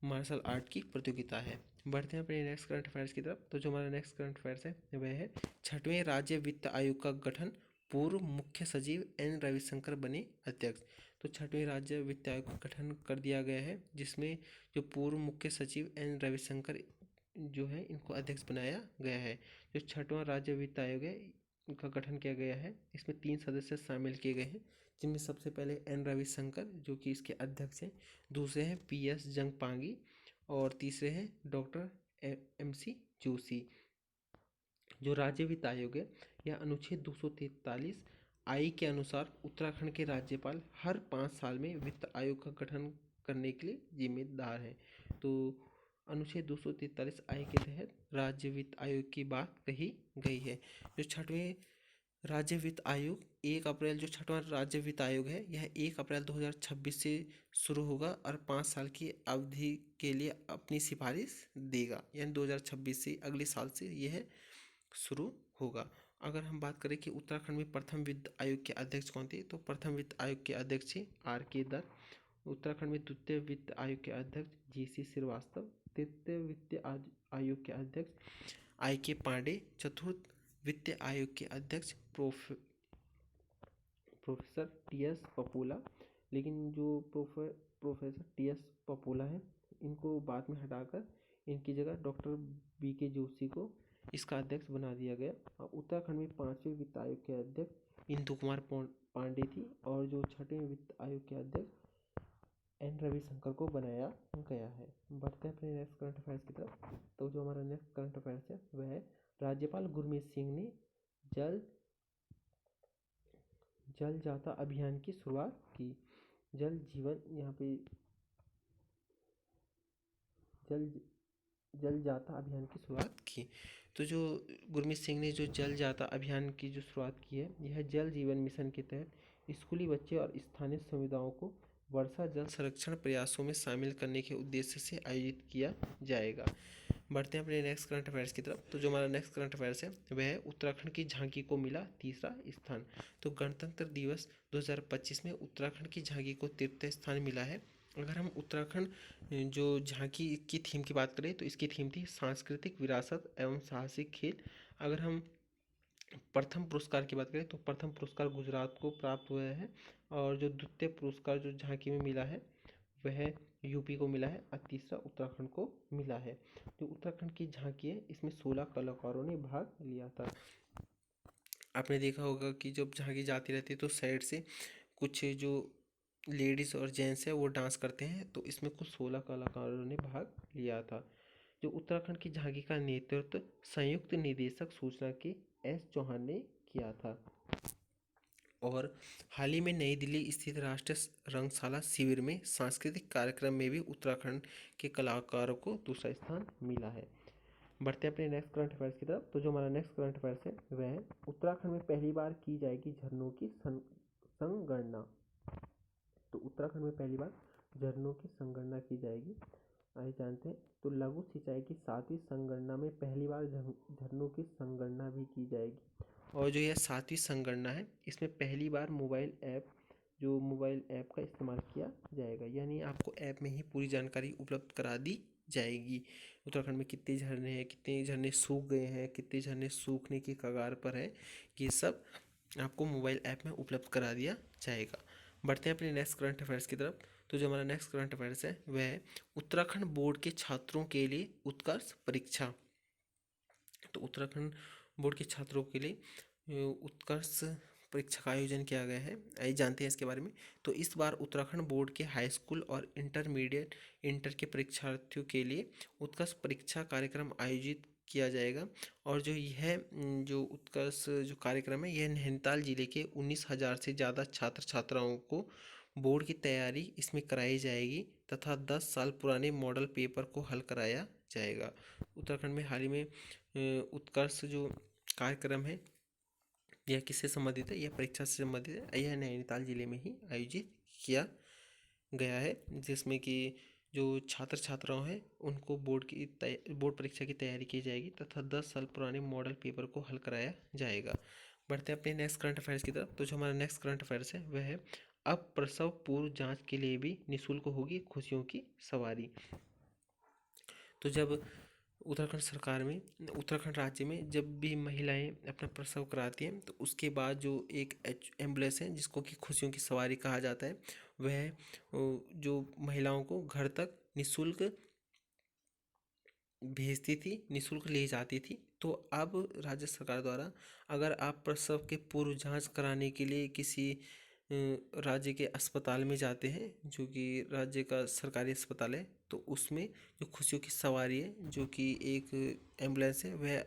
मार्शल आर्ट की प्रतियोगिता है। बढ़ते हैं अपने नेक्स्ट करंट अफेयर्स की तरफ। तो जो हमारा नेक्स्ट करंट अफेयर्स है वह है 6वें राज्य वित्त आयोग का गठन, पूर्व मुख्य सचिव एन रविशंकर बने अध्यक्ष। तो 6वें राज्य वित्त आयोग का गठन कर दिया गया है जिसमें जो पूर्व मुख्य सचिव एन रविशंकर जो है इनको अध्यक्ष बनाया गया है। जो 6वां राज्य वित्त आयोग है का गठन किया गया है इसमें 3 सदस्य शामिल किए गए हैं जिनमें सबसे पहले एन रविशंकर जो कि इसके अध्यक्ष हैं, दूसरे हैं पीएस जंगपांगी और तीसरे हैं डॉक्टर एमसी जोशी। जो राज्य वित्त आयोग है यह अनुच्छेद 243 आई के अनुसार उत्तराखंड के राज्यपाल हर 5 साल में वित्त आयोग का गठन करने के लिए जिम्मेदार है। तो अनुच्छेद 243 आई के तहत राज्य वित्त आयोग की बात कही गई है। जो 6वें राज्य वित्त आयोग 1 अप्रैल जो 6वां राज्य वित्त आयोग है यह 1 अप्रैल 2026 से शुरू होगा और 5 साल की अवधि के लिए अपनी सिफारिश देगा, यानी 2026 से अगले साल से यह शुरू होगा। अगर हम बात करें कि उत्तराखंड में प्रथम वित्त आयोग के अध्यक्ष कौन थे तो प्रथम वित्त आयोग के अध्यक्ष आर के दर। उत्तराखंड में द्वितीय वित्त आयोग के अध्यक्ष जीसी श्रीवास्तव, तृतीय वित्त आयोग के अध्यक्ष आई के पांडे, चतुर्थ वित्त आयोग के अध्यक्ष प्रोफेसर टी.एस. पपोला, लेकिन जो प्रोफेसर टी.एस. पपोला है इनको बाद में हटाकर इनकी जगह डॉक्टर बी.के. जोशी को इसका अध्यक्ष बना दिया गया। और उत्तराखंड में 5वें वित्त आयोग के अध्यक्ष इंदु कुमार पांडे थी और जो 6वें वित्त आयोग के अध्यक्ष एन रविशंकर को बनाया गया है। बढ़ते हैं अपने नेक्स्ट करंट अफेयर्स की तरफ। तो जो हमारा नेक्स्ट करंट अफेयर्स है वह है राज्यपाल गुरमीत सिंह ने जल जल जाता अभियान की शुरुआत की। जल जीवन यहाँ पे जल जल जाता अभियान की शुरुआत की। तो जो गुरमीत सिंह ने जो जल जाता अभियान की जो शुरुआत की है, यह जल जीवन मिशन के तहत स्कूली बच्चे और स्थानीय समुदायों को वर्षा जल संरक्षण प्रयासों में शामिल करने के उद्देश्य से आयोजित किया जाएगा। बढ़ते हैं अपने नेक्स्ट करंट अफेयर्स की तरफ। तो जो हमारा नेक्स्ट करंट अफेयर्स है वह है उत्तराखंड की झांकी को मिला तीसरा स्थान। तो गणतंत्र दिवस 2025 में उत्तराखंड की झांकी को तीसरा स्थान मिला है। अगर हम उत्तराखंड जो झांकी की थीम की बात करें तो इसकी थीम थी सांस्कृतिक विरासत एवं साहसिक खेल। अगर हम प्रथम पुरस्कार की बात करें तो प्रथम पुरस्कार गुजरात को प्राप्त हुआ है और जो द्वितीय पुरस्कार जो झांकी में मिला है वह यूपी को मिला है और तीसरा उत्तराखंड को मिला है। जो उत्तराखंड की झांकी है इसमें 16 कलाकारों ने भाग लिया था। आपने देखा होगा कि जब झांकी जाती रहती है तो साइड से कुछ जो लेडीज़ और जेंट्स है वो डांस करते हैं, तो इसमें कुछ 16 कलाकारों ने भाग लिया था। जो उत्तराखंड की झांकी का नेतृत्व संयुक्त निदेशक सूचना के एस चौहान ने किया था। और हाल ही में नई दिल्ली स्थित राष्ट्रीय रंगशाला शिविर में सांस्कृतिक कार्यक्रम में भी उत्तराखंड के कलाकारों को दूसरा स्थान मिला है। बढ़ते हैं अपने नेक्स्ट करंट अफेयर्स की तरफ। तो जो हमारा नेक्स्ट करंट अफेयर्स है वह है उत्तराखंड में पहली बार की जाएगी झरनों की संगणना। तो उत्तराखंड में पहली बार झरनों की संगणना की जाएगी। आइए जानते हैं। तो लघु सिंचाई की 7वीं संगणना में पहली बार झरनों की संगणना भी की जाएगी। और जो यह 7वीं संगणना है इसमें पहली बार मोबाइल ऐप का इस्तेमाल किया जाएगा, यानी आपको ऐप में ही पूरी जानकारी उपलब्ध करा दी जाएगी। उत्तराखंड में कितने झरने हैं, कितने झरने सूख गए हैं, कितने झरने सूखने की कगार पर है, ये सब आपको मोबाइल ऐप में उपलब्ध करा दिया जाएगा। बढ़ते हैं अपने नेक्स्ट करंट अफेयर्स की तरफ। तो जो हमारा नेक्स्ट करंट अफेयर्स है वह है उत्तराखंड बोर्ड के छात्रों के लिए उत्कर्ष परीक्षा। तो उत्तराखंड बोर्ड के छात्रों के लिए उत्कर्ष परीक्षा का आयोजन किया गया है। आइए जानते हैं इसके बारे में। तो इस बार उत्तराखंड बोर्ड के हाई स्कूल और इंटर के परीक्षार्थियों के लिए उत्कर्ष परीक्षा कार्यक्रम आयोजित किया जाएगा। और जो यह जो उत्कर्ष जो कार्यक्रम है यह नैनीताल जिले के 19,000 से ज़्यादा छात्र छात्राओं को बोर्ड की तैयारी इसमें कराई जाएगी तथा 10 साल पुराने मॉडल पेपर को हल कराया जाएगा। उत्तराखंड में हाल ही में उत्कर्ष जो कार्यक्रम है यह किससे संबंधित है, यह परीक्षा से संबंधित है। यह नैनीताल जिले में ही आयोजित किया गया है, जिसमें कि जो छात्र छात्राओं हैं उनको बोर्ड परीक्षा की तैयारी की जाएगी तथा 10 साल पुराने मॉडल पेपर को हल कराया जाएगा। बढ़ते हैं अपने नेक्स्ट करंट अफेयर्स की तरफ। तो जो हमारा नेक्स्ट करंट अफेयर्स है वह है अब प्रसव पूर्व जांच के लिए भी निःशुल्क होगी खुशियों की सवारी। तो जब उत्तराखंड राज्य में जब भी महिलाएं अपना प्रसव कराती हैं तो उसके बाद जो एक एम्बुलेंस है जिसको कि खुशियों की सवारी कहा जाता है वह जो महिलाओं को घर तक निःशुल्क भेजती थी, निःशुल्क ले जाती थी। तो अब राज्य सरकार द्वारा अगर आप प्रसव के पूर्व जांच कराने के लिए किसी राज्य के अस्पताल में जाते हैं जो कि राज्य का सरकारी अस्पताल है, तो उसमें जो खुशियों की सवारी है जो कि एक एम्बुलेंस है वह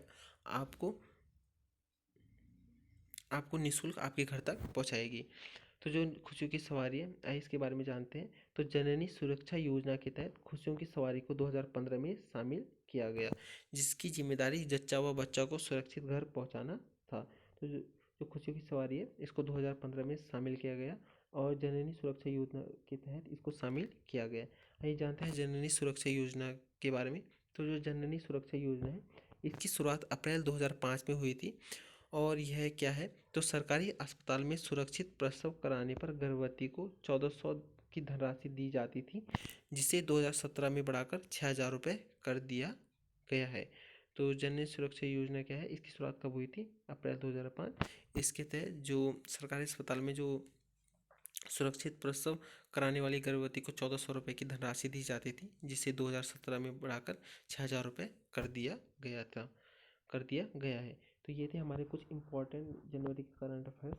आपको निःशुल्क आपके घर तक पहुंचाएगी। तो जो खुशियों की सवारी है आइए इसके बारे में जानते हैं। तो जननी सुरक्षा योजना के तहत खुशियों की सवारी को 2015 में शामिल किया गया, जिसकी जिम्मेदारी जच्चा व बच्चा को सुरक्षित घर पहुंचाना था। तो जो खुशियों की सवारी है इसको 2015 में शामिल किया गया और जननी सुरक्षा योजना के तहत इसको शामिल किया गया। आइए जानते हैं जननी सुरक्षा योजना के बारे में। तो जो जननी सुरक्षा योजना है इसकी शुरुआत अप्रैल 2005 में हुई थी और यह क्या है, तो सरकारी अस्पताल में सुरक्षित प्रसव कराने पर गर्भवती को 1400 की धनराशि दी जाती थी, जिसे 2017 में बढ़ाकर 6,000 रुपये कर दिया गया है। तो जननी सुरक्षा योजना क्या है, इसकी शुरुआत कब हुई थी? अप्रैल 2005। इसके तहत जो सरकारी अस्पताल में जो सुरक्षित प्रसव कराने वाली गर्भवती को 1400 रुपये की धनराशि दी जाती थी, जिसे 2017 में बढ़ाकर 6000 रुपये कर दिया गया है। तो ये थे हमारे कुछ इम्पोर्टेंट जनवरी के करंट अफेयर्स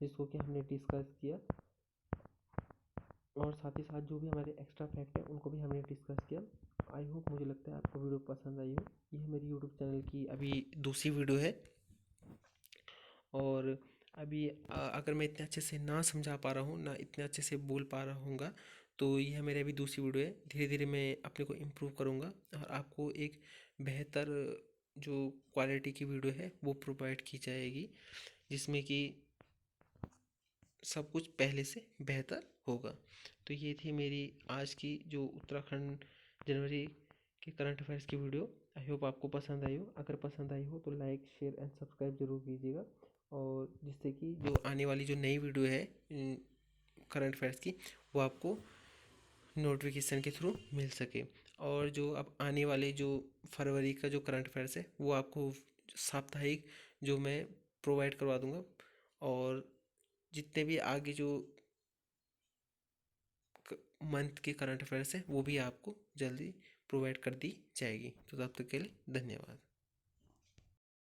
जिसको कि हमने डिस्कस किया, और साथ ही साथ जो भी हमारे एक्स्ट्रा फैक्ट है उनको भी हमने डिस्कस किया। आई होप, मुझे लगता है आपको वीडियो पसंद आई हो। यह मेरी यूट्यूब चैनल की अभी दूसरी वीडियो है, और अभी अगर मैं इतने अच्छे से ना समझा पा रहा हूँ, ना इतने अच्छे से बोल पा रहा हूँगा, तो यह मेरी अभी दूसरी वीडियो है। धीरे धीरे मैं अपने को इम्प्रूव करूँगा और आपको एक बेहतर जो क्वालिटी की वीडियो है वो प्रोवाइड की जाएगी, जिसमें कि सब कुछ पहले से बेहतर होगा। तो ये थी मेरी आज की जो उत्तराखंड जनवरी के करंट अफेयर्स की वीडियो। आई होप आपको पसंद आई हो। अगर पसंद आई हो तो लाइक, शेयर एंड सब्सक्राइब जरूर कीजिएगा, और जिससे कि जो आने वाली जो नई वीडियो है करंट अफेयर्स की, वो आपको नोटिफिकेशन के थ्रू मिल सके। और जो अब आने वाले जो फरवरी का जो करंट अफेयर्स है वो आपको साप्ताहिक जो मैं प्रोवाइड करवा दूंगा, और जितने भी आगे जो मंथ के करंट अफेयर्स है वो भी आपको जल्दी प्रोवाइड कर दी जाएगी। तो तब तक के लिए धन्यवाद।